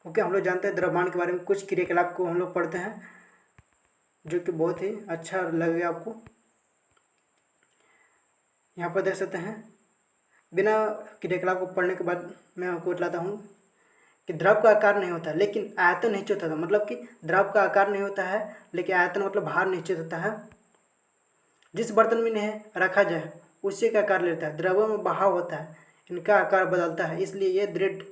ओके, हम लोग जानते हैं द्रव्यमान के बारे में। कुछ क्रियाकलाप को हम लोग पढ़ते हैं जो कि बहुत ही अच्छा लगेगा आपको। यहाँ पर देख सकते हैं, बिना क्रियाकलाप को पढ़ने के बाद मैं आपको बतलाता हूँ कि द्रव का आकार नहीं होता लेकिन आयतन निश्चित होता है। मतलब कि द्रव का आकार नहीं होता है लेकिन आयतन मतलब भार निश्चित होता है। जिस बर्तन में इन्हें रखा जाए उसी का आकार लेता है। द्रव्यों में बहाव होता है, इनका आकार बदलता है, इसलिए ये दृढ़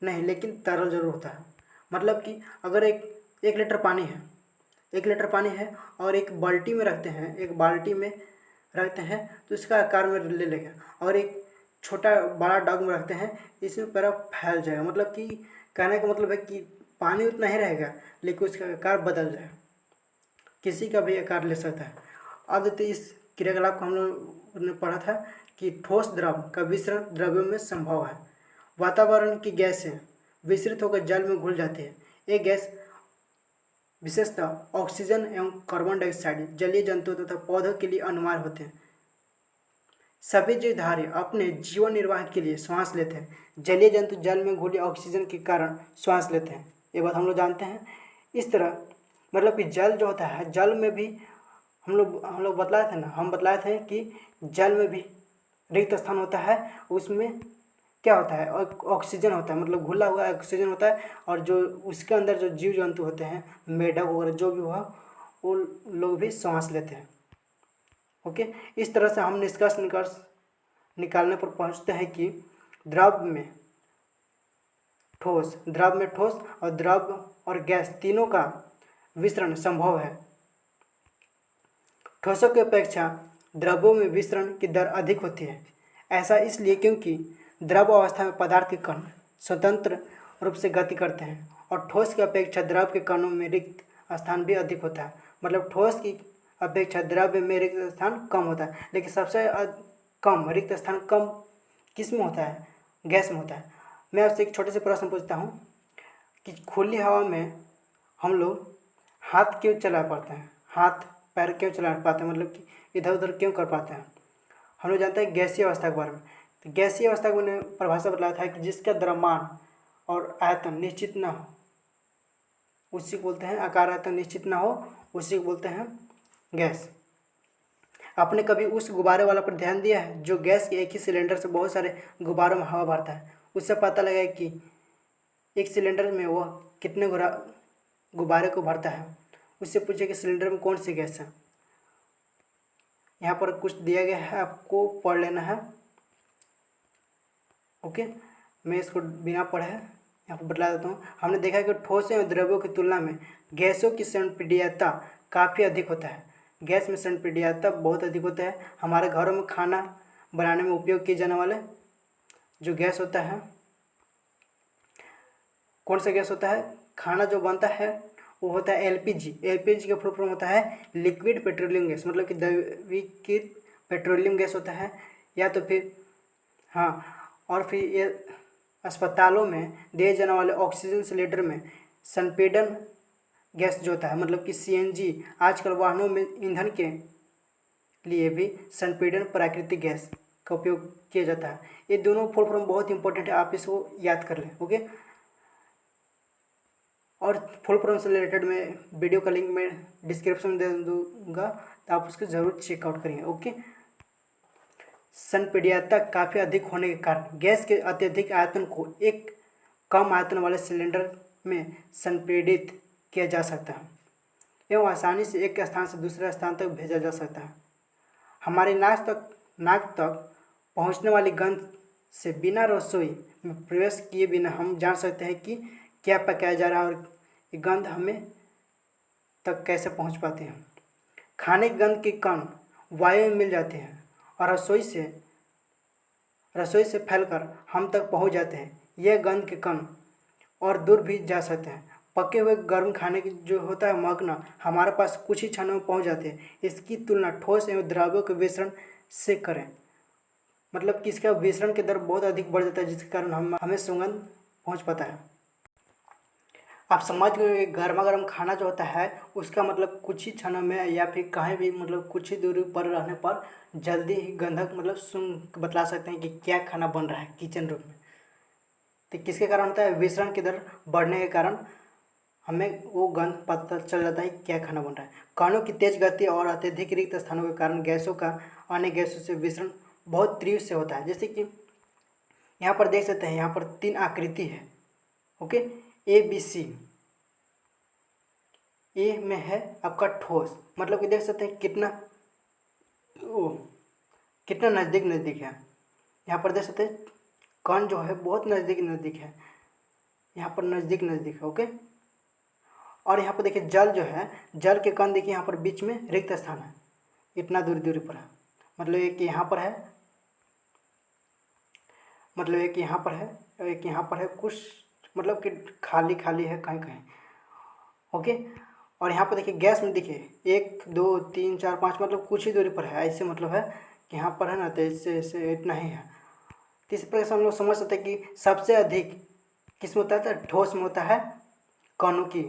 नहीं लेकिन तरल जरूर होता है। मतलब कि अगर एक लीटर पानी है और एक बाल्टी में रखते हैं तो इसका आकार में ले लेगा, और एक छोटा बड़ा डग में रखते हैं इसमें पूरा फैल जाएगा। मतलब कि कहने का मतलब है कि पानी उतना ही रहेगा लेकिन उसका आकार बदल जाएगा, किसी का भी आकार ले सकता है। अब देखते इस क्रियाकलाप को हम लोग ने पढ़ा था कि ठोस द्रव का विसरण द्रव्यों में संभव है। वातावरण की गैसें विसरित होकर जल में घुल जाती है। ये गैस विशेषतः ऑक्सीजन एवं कार्बन डाइऑक्साइड जलीय जंतुओं तथा पौधों के लिए अनिवार्य होते हैं। सभी जीवधारी अपने जीवन निर्वाह के लिए श्वास लेते हैं। जलीय जंतु जल में घुली ऑक्सीजन के कारण श्वास लेते हैं, ये बात हम लोग जानते हैं। इस तरह मतलब कि जल जो होता है, जल में भी हम लोग बतलाए थे कि जल में भी रिक्त स्थान होता है। उसमें क्या होता है, ऑक्सीजन होता है, मतलब घुला हुआ ऑक्सीजन होता है, और जो उसके अंदर जो जीव जंतु होते हैं, मेढक वगैरह जो भी हुआ, वो लोग भी सांस लेते हैं। ओके, इस तरह से हम निष्कर्ष निकालने पर पहुंचते हैं कि द्रव में ठोस और द्रव और गैस तीनों का विसरण संभव है। ठोसों की अपेक्षा द्रव्यों में विसरण की दर अधिक होती है। ऐसा इसलिए क्योंकि द्रव अवस्था में पदार्थ के कण स्वतंत्र रूप से गति करते हैं और ठोस की अपेक्षा द्रव के कणों में रिक्त स्थान भी अधिक होता है। मतलब ठोस की अपेक्षा द्रव्य में रिक्त स्थान कम होता है, लेकिन सबसे कम रिक्त स्थान कम किस में होता है, गैस में होता है। मैं आपसे एक छोटे से प्रश्न पूछता हूँ कि खुली हवा में हम लोग हाथ क्यों चला पाते हैं, हाथ पैर क्यों चला पाते हैं, मतलब कि इधर उधर क्यों कर पाते हैं। हम लोग जानते हैं गैसीय अवस्था के बारे में। तो गैसीय अवस्था को मैंने परिभाषा बताया था कि जिसका द्रव्यमान और आयतन निश्चित ना हो उसी को बोलते हैं, आकार आयतन निश्चित ना हो उसी को बोलते हैं गैस। आपने कभी उस गुब्बारे वाला पर ध्यान दिया है जो गैस के एक ही सिलेंडर से बहुत सारे गुब्बारों में हवा भरता है। उससे पता लगा कि एक सिलेंडर में वह कितने गुब्बारे को भरता है। उससे पूछे कि सिलेंडर में कौन सी गैस है। यहाँ पर कुछ दिया गया है, आपको पढ़ लेना है। ओके, मैं इसको बिना पढ़े यहाँ पर बतला देता हूँ। हमने देखा कि ठोस एवं द्रव्यों की तुलना में गैसों की संपीड्यता काफ़ी अधिक होता है। गैस में संपीड्यता बहुत अधिक होता है। हमारे घरों में खाना बनाने में उपयोग किए जाने वाले जो गैस होता है, कौन सा गैस होता है, खाना जो बनता है वो होता है एलपीजी। एलपीजी का फुल फॉर्म होता है लिक्विड पेट्रोलियम गैस, मतलब कि द्रवीकृत पेट्रोलियम गैस होता है। या तो फिर और फिर ये अस्पतालों में दिए जाने वाले ऑक्सीजन सिलेंडर में संपीड़न गैस जो होता है, मतलब कि सीएनजी। आजकल वाहनों में ईंधन के लिए भी संपीड़न प्राकृतिक गैस का उपयोग किया जाता है। ये दोनों फुल फॉर्म बहुत इंपॉर्टेंट है, आप इसको याद कर लें। ओके, और फुल फॉर्म से रिलेटेड मैं वीडियो का लिंक मैं डिस्क्रिप्शन में दे दूँगा, तो आप उसको ज़रूर चेकआउट करेंगे। ओके, संपीड्यता काफ़ी अधिक होने के कारण गैस के अत्यधिक आयतन को एक कम आयतन वाले सिलेंडर में संपीड़ित किया जा सकता है एवं आसानी से एक स्थान से दूसरे स्थान तक भेजा जा सकता है। हमारे नाक तक पहुंचने वाली गंध से बिना रसोई में प्रवेश किए बिना हम जान सकते हैं कि क्या पकाया जा रहा है और ये गंध हमें तक कैसे पहुंच पाते हैं। खाने की गंध के कण वायु में मिल जाते हैं और रसोई से फैलकर हम तक पहुंच जाते हैं। यह गंध के कण और दूर भी जा सकते हैं। पके हुए गर्म खाने की जो होता है महकना हमारे पास कुछ ही क्षणों में पहुंच जाते हैं। इसकी तुलना ठोस एवं द्रव्यों के मिश्रण से करें, मतलब कि इसका मिश्रण की दर बहुत अधिक बढ़ जाता है, जिसके कारण हमें सुगंध पहुंच पाता है। आप समझ गए, गर्मा गर्म खाना जो होता है उसका मतलब कुछ ही क्षणों में या फिर कहीं भी मतलब कुछ ही दूरी पर रहने पर जल्दी ही गंधक मतलब सुन बतला सकते हैं कि क्या खाना बन रहा है किचन रूम में। तो किसके कारण होता है? विसरण की दर बढ़ने के कारण हमें वो गंध पता चल जाता है क्या खाना बन रहा है। कणों की तेज गति और अत्यधिक रिक्त स्थानों के कारण गैसों का अन्य गैसों से विसरण बहुत तीव्र से होता है। जैसे कि यहाँ पर देख सकते हैं, यहाँ पर 3 आकृति है। Okay, ABC। ए में है आपका ठोस, मतलब कि देख सकते हैं कितना नज़दीक है। यहाँ पर देख सकते हैं कण जो है बहुत नज़दीक है, यहाँ पर नज़दीक है। ओके, और यहाँ पर देखिए जल जो है, जल के कण देखिए यहाँ पर बीच में रिक्त स्थान है, इतना दूरी पर है। मतलब एक यहाँ पर है, मतलब एक यहाँ पर है, एक यहाँ पर है, कुछ मतलब कि खाली है कहीं। ओके, और यहाँ पर देखिए गैस में देखिए 1 2 3 4 5 मतलब कुछ ही दूरी पर है। ऐसे मतलब है कि यहाँ पर है ना, तो इससे इतना ही है। तो इस प्रकार से हम लोग समझ सकते हैं कि सबसे अधिक किस में होता है? तो ठोस में होता है, कणों की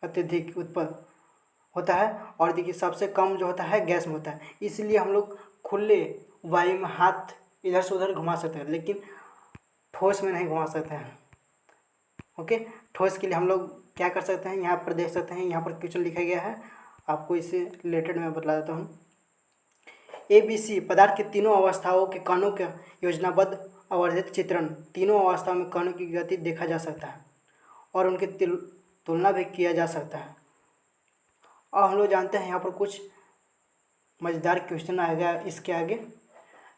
अत्यधिक उत्पन्न होता है। और देखिए सबसे कम जो होता है गैस में होता है। इसलिए हम लोग खुले वायु में हाथ इधर से उधर घुमा सकते हैं, लेकिन ठोस में नहीं घुमा सकते हैं। ओके, ठोस के लिए हम लोग क्या कर सकते हैं? यहाँ पर देख सकते हैं, यहाँ पर क्वेश्चन लिखा गया है, आपको इससे रिलेटेड मैं बता देता हूँ। ABC पदार्थ के तीनों अवस्थाओं के कणों का योजनाबद्ध आवर्धित चित्रण। तीनों अवस्थाओं में कणों की गति देखा जा सकता है और उनकी तुलना भी किया जा सकता है। और हम लोग जानते हैं यहाँ पर कुछ मज़ेदार क्वेश्चन आएगा इसके आगे।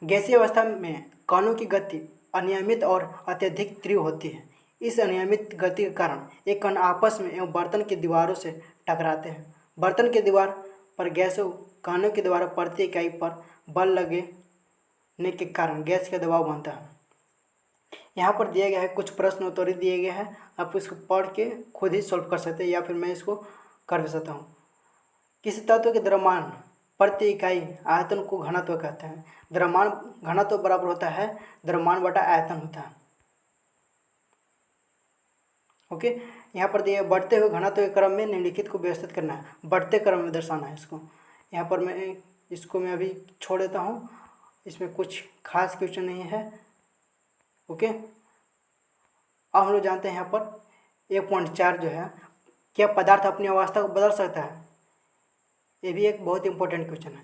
गैसीय अवस्था में कणों की गति अनियमित और अत्यधिक तीव्र होती है। इस अनियमित गति के कारण एक कण आपस में एवं बर्तन की दीवारों से टकराते हैं। बर्तन की दीवार पर गैसों कणों के द्वारा प्रति इकाई पर बल लगने के कारण गैस का दबाव बनता है। यहाँ पर दिया गया है कुछ प्रश्न उत्तर दिए गए हैं, आप इसको पढ़ के खुद ही सॉल्व कर सकते हैं या फिर मैं इसको कर भी सकता हूँ। किसी तत्व के द्रव्यमान प्रति इकाई आयतन को घनत्व कहते हैं। द्रव्यमान घनत्व बराबर होता है द्रव्यमान बटा आयतन होता है। ओके, यहाँ पर दिया बढ़ते हुए घनत्व के क्रम में निम्नलिखित को व्यवस्थित करना है, बढ़ते क्रम में दर्शाना है इसको। यहाँ पर मैं अभी छोड़ देता हूँ, इसमें कुछ खास क्वेश्चन नहीं है। ओके, अब हम लोग जानते हैं यहाँ पर 1.4 जो है, क्या पदार्थ अपनी अवस्था को बदल सकता है? ये भी एक बहुत इंपॉर्टेंट क्वेश्चन है।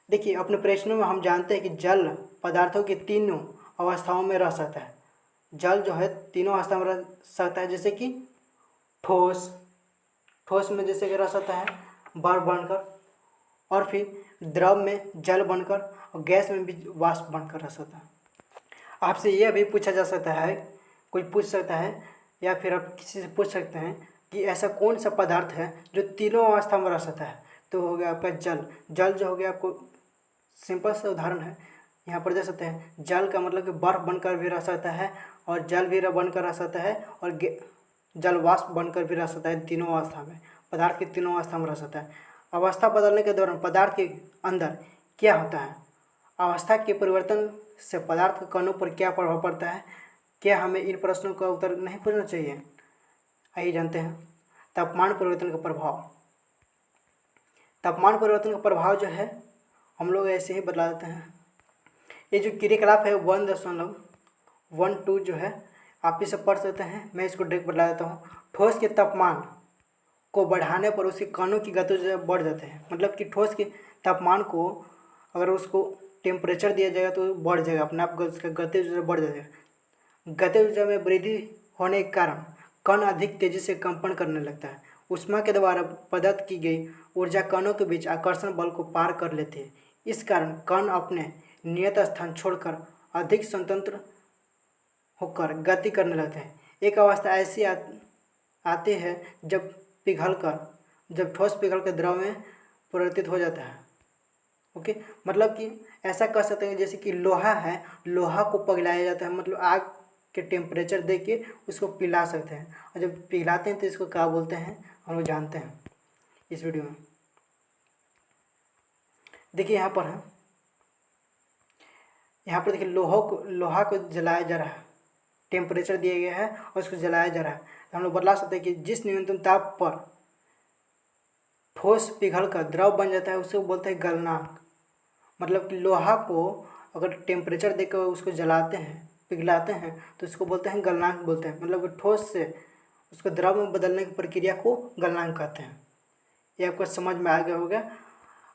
देखिए अपने प्रश्नों में हम जानते हैं कि जल पदार्थों की तीनों अवस्थाओं में रह सकता है। जल जो है तीनों अवस्था में रह सकता है, जैसे कि ठोस में जैसे कि रह सकता है बर्फ बनकर, और फिर द्रव में जल बनकर, और गैस में भी वाष्प बनकर रह सकता है। आपसे यह भी पूछा जा सकता है, कोई पूछ सकता है या फिर आप किसी से पूछ सकते हैं कि ऐसा कौन सा पदार्थ है जो तीनों अवस्था में रह सकता है? तो हो गया आपका जल जो हो गया, आपको सिंपल सा उदाहरण है यहाँ पर दे सकते हैं। जल का मतलब कि बर्फ बनकर भी रह सकता है, और जल भी बनकर रह सकता है, और जल वाष्प बनकर भी रह सकता है। तीनों अवस्था में पदार्थ की तीनों अवस्था में रह सकता है। अवस्था बदलने के दौरान पदार्थ के अंदर क्या होता है? अवस्था के परिवर्तन से पदार्थ के कणों पर क्या प्रभाव पड़ता है? क्या हमें इन प्रश्नों का उत्तर नहीं पूछना चाहिए? आइए जानते हैं। तापमान परिवर्तन का प्रभाव। तापमान परिवर्तन का प्रभाव जो है हम लोग ऐसे ही बता देते हैं। ये जो क्रियाकलाप है 1.12 जो है आप इसे पढ़ सकते हैं, मैं इसको डायरेक्ट बता देता हूँ। ठोस के तापमान को बढ़ाने पर उसके कणों की गति जो है बढ़ जाते हैं। मतलब कि ठोस के तापमान को अगर उसको टेम्परेचर दिया जाएगा तो बढ़ जाएगा, अपने आप उसका गति जो है बढ़ जाएगा। गति ऊर्जा में वृद्धि होने के कारण कण अधिक तेजी से कंपन करने लगता है। ऊष्मा के द्वारा प्रदत्त की गई ऊर्जा कणों के बीच आकर्षण बल को पार कर लेती है। इस कारण कण अपने नियत स्थान छोड़कर अधिक स्वतंत्र होकर गति करने लगते हैं। एक अवस्था ऐसी आती है जब ठोस पिघलकर द्रव में परिवर्तित हो जाता है। ओके, मतलब कि ऐसा कर सकते हैं जैसे कि लोहा है, लोहा को पिघलाया जाता है, मतलब आग के टेम्परेचर दे के उसको पिघला सकते हैं, और जब पिघलाते हैं तो इसको क्या बोलते हैं हम लोग जानते हैं इस वीडियो में। देखिए यहाँ पर है, यहाँ पर देखिए लोहा को जलाया जा रहा है, टेम्परेचर दिया गया है और उसको जलाया जा रहा है। तो हम लोग बता सकते हैं कि जिस न्यूनतम ताप पर ठोस पिघलकर द्रव बन जाता है उसको बोलते हैं गलनांक। मतलब कि लोहा को अगर टेम्परेचर देकर उसको जलाते हैं, पिघलाते हैं, तो उसको बोलते हैं गलनांक बोलते हैं। मतलब कि ठोस से उसको द्रव में बदलने की प्रक्रिया को गलनांक कहते हैं। ये आपको समझ में आ गया होगा।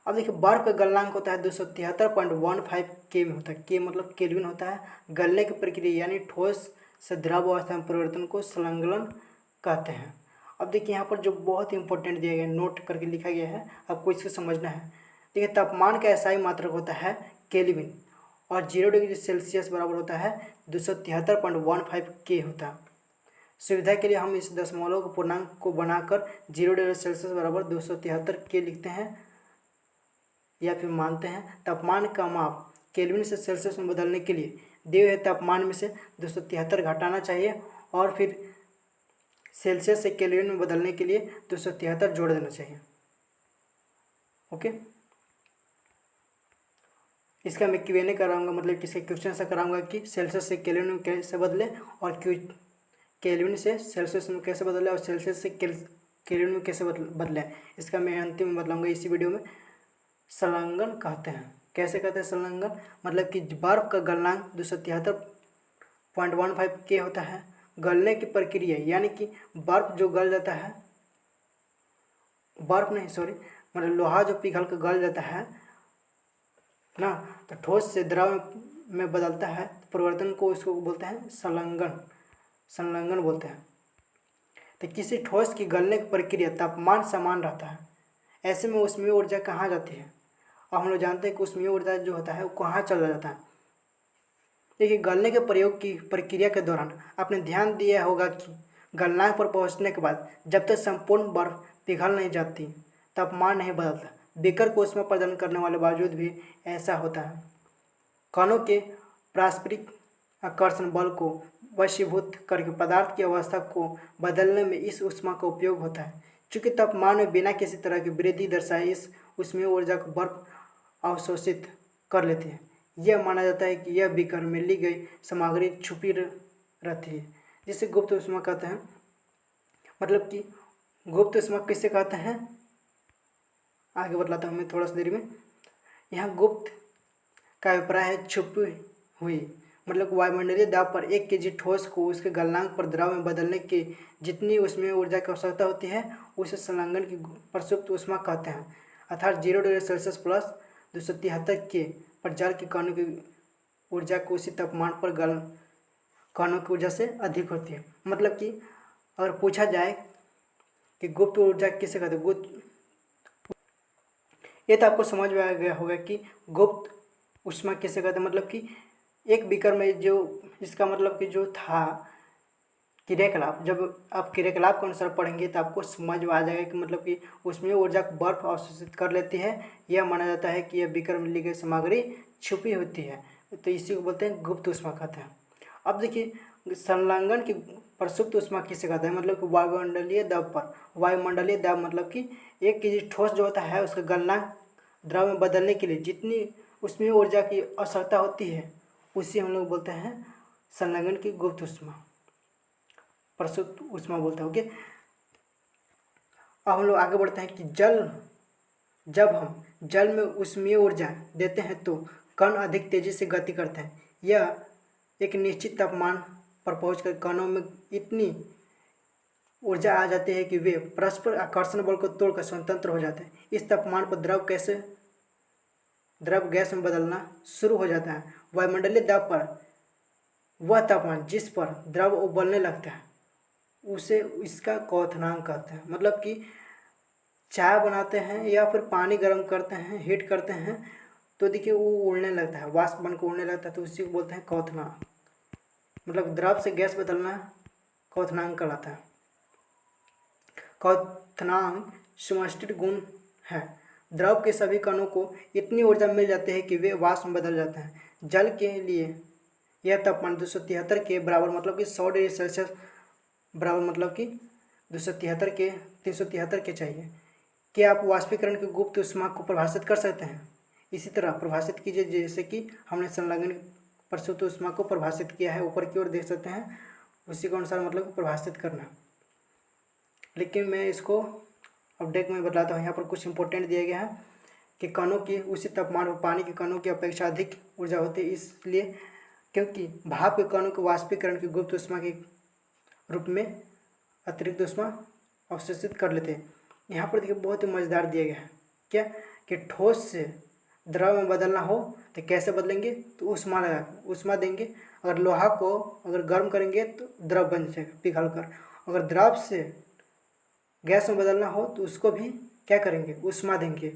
अब देखिए बर्फ का गलनांक होता है 273.15 के में होता है। के मतलब केल्विन होता है। गलने की प्रक्रिया यानी ठोस से द्रव अवस्था में परिवर्तन को संलग्न कहते हैं। अब देखिए यहाँ पर जो बहुत इंपॉर्टेंट दिया गया है, नोट करके लिखा गया है, आपको इसको समझना है। देखिए तापमान का एसआई मात्रक होता है केल्विन और 0 डिग्री सेल्सियस बराबर होता है 273.15 के होता है। सुविधा के लिए हम इस दशमलव के पूर्णांक को बनाकर 0 डिग्री सेल्सियस बराबर 273 के लिखते हैं या फिर मानते हैं। तापमान का माप केल्विन से सेल्सियस में बदलने के लिए दिए हुए तापमान में से 273 घटाना चाहिए और फिर सेल्सियस से केल्विन में बदलने के लिए 273 जोड़ देना चाहिए। ओके, इसका मैं Q&A कराऊंगा, मतलब किसी क्वेश्चन से कराऊंगा कि सेल्सियस से केल्विन में कैसे बदले और केल्विन से सेल्सियस में कैसे बदले और सेल्सियस से केल्विन में कैसे बदले। इसका मैं अंतिम में बतलाऊंगा इसी वीडियो में। संलग्न कहते हैं। कैसे कहते हैं संलग्न? मतलब कि बर्फ का गलनांक 273.15 के होता है। गलने की प्रक्रिया यानी कि बर्फ जो गल जाता है, मतलब लोहा जो पिघल कर गल जाता है ना, तो ठोस से द्रव में बदलता है, परिवर्तन को इसको बोलते हैं संलग्न बोलते हैं। तो किसी ठोस की गलने की प्रक्रिया तापमान समान रहता है, ऐसे में ऊष्मीय ऊर्जा कहाँ जाती है? अब हम लोग जानते हैं कि ऊष्मीय ऊर्जा जो होता है वो कहाँ चला जाता है। देखिए गलने के प्रयोग की प्रक्रिया के दौरान आपने ध्यान दिया होगा कि गलनांक पर पहुंचने के बाद जब तक संपूर्ण बर्फ पिघल नहीं जाती तापमान नहीं बदलता। बीकर को ऊष्मा प्रदान करने वाले बावजूद भी ऐसा होता है। कणों के पारस्परिक आकर्षण बल को वशीभूत करके पदार्थ की अवस्था को बदलने में इस ऊष्मा का उपयोग होता है। चूँकि तापमान में बिना किसी तरह की वृद्धि दर्शाए इस ऊष्मीय ऊर्जा को बर्फ अवशोषित कर लेती है। यह माना जाता है कि यह बीकर में ली गई सामग्री छुपी रहती है, जिसे गुप्त ऊष्मा कहते हैं। मतलब कि गुप्त ऊष्मा किसे कहते हैं आगे बतलाता हूँ मैं थोड़ा सा देर में। यहाँ गुप्त का अभिप्राय है छुपी हुई, मतलब वायुमंडलीय दाब पर 1 kg ठोस को उसके गलनांक पर द्रव में बदलने की जितनी उसमें ऊर्जा की आवश्यकता होती है उसे संलग्न की प्रसुप्त ऊष्मा कहते हैं। अर्थात 0 डिग्री सेल्सियस प्लस 273 के पर जल की कणों की ऊर्जा को उसी तापमान पर कणों की ऊर्जा से अधिक होती है। मतलब कि अगर पूछा जाए कि गुप्त ऊर्जा किसे कहते हैं, ये तो आपको समझ में आ गया होगा कि गुप्त ऊष्मा किसे कहते हैं। मतलब कि एक बीकर में जो इसका मतलब कि जो था क्रियाकलाप, जब आप क्रियाकलाप के अनुसार पढ़ेंगे तो आपको समझ में आ जाएगा कि मतलब कि उसमें ऊर्जा को बर्फ अवशोषित कर लेती है। यह माना जाता है कि यह बीकर में ली गई सामग्री छुपी होती है, तो इसी को बोलते हैं गुप्त ऊष्मा कहते हैं। अब देखिए संलग्न की प्रसुप्त ऊष्मा किसे कहते हैं? मतलब कि वायुमंडलीय दाब मतलब कि 1 kg ठोस जो होता है उसका गलनांक द्रव में बदलने के लिए जितनी उसमें ऊर्जा की आवश्यकता होती है उसी हम लोग बोलते हैं संलग्न की गुप्त ऊष्मा, प्रसुप्त ऊष्मा बोलते हैं। ओके, अब हम लोग आगे बढ़ते हैं कि जब हम जल में ऊष्मीय ऊर्जा देते हैं तो कण अधिक तेजी से गति करते हैं। यह एक निश्चित तापमान पर पहुंचकर कणों में इतनी ऊर्जा आ जाती है कि वे परस्पर आकर्षण बल को तोड़कर स्वतंत्र हो जाते हैं। इस तापमान पर द्रव गैस में बदलना शुरू हो जाता है। वायुमंडलीय दाब पर वह तापमान जिस पर द्रव उबलने लगता है उसे इसका क्वथनांक कहते हैं। मतलब कि चाय बनाते हैं या फिर पानी गर्म करते हैं, हीट करते हैं, तो देखिए वो उड़ने लगता है, वाष्प बनकर उड़ने लगता है, तो उसी को बोलते हैं क्वथनांक। मतलब द्रव से गैस बदलना क्वथनांक कहलाता है। क्वथनांक समष्टि गुण है। द्रव के सभी कणों को इतनी ऊर्जा मिल जाती है कि वे वाष्प में बदल जाते हैं। जल के लिए यह तापमान 273 के बराबर मतलब कि 100 डिग्री सेल्सियस बराबर मतलब कि 273 के 373 के चाहिए। क्या आप वाष्पीकरण की गुप्त ऊष्मा को परिभाषित कर सकते हैं? इसी तरह परिभाषित कीजिए जैसे कि हमने संलग्न प्रसूत ऊष्मा को परिभाषित किया है, ऊपर की ओर देख सकते हैं, उसी के अनुसार मतलब परिभाषित करना। लेकिन मैं इसको अपडेट में बताता हूँ। यहाँ पर कुछ इंपॉर्टेंट दिया गया है कि कणों की उसी तापमान पर पानी के कणों की अपेक्षा अधिक ऊर्जा होती है, इसलिए क्योंकि भाप के कणों के वाष्पीकरण की गुप्त ऊष्मा के रूप में अतिरिक्त ऊष्मा अवशोषित कर लेते हैं। यहाँ पर देखिए बहुत ही मज़ेदार दिया गया है, क्या कि ठोस से द्रव में बदलना हो तो कैसे बदलेंगे, तो ऊष्मा लगा ऊष्मा देंगे। अगर लोहा को अगर गर्म करेंगे तो द्रव बन जाएगा पिघल कर। अगर द्रव से गैस में बदलना हो तो उसको भी क्या करेंगे, ऊष्मा देंगे।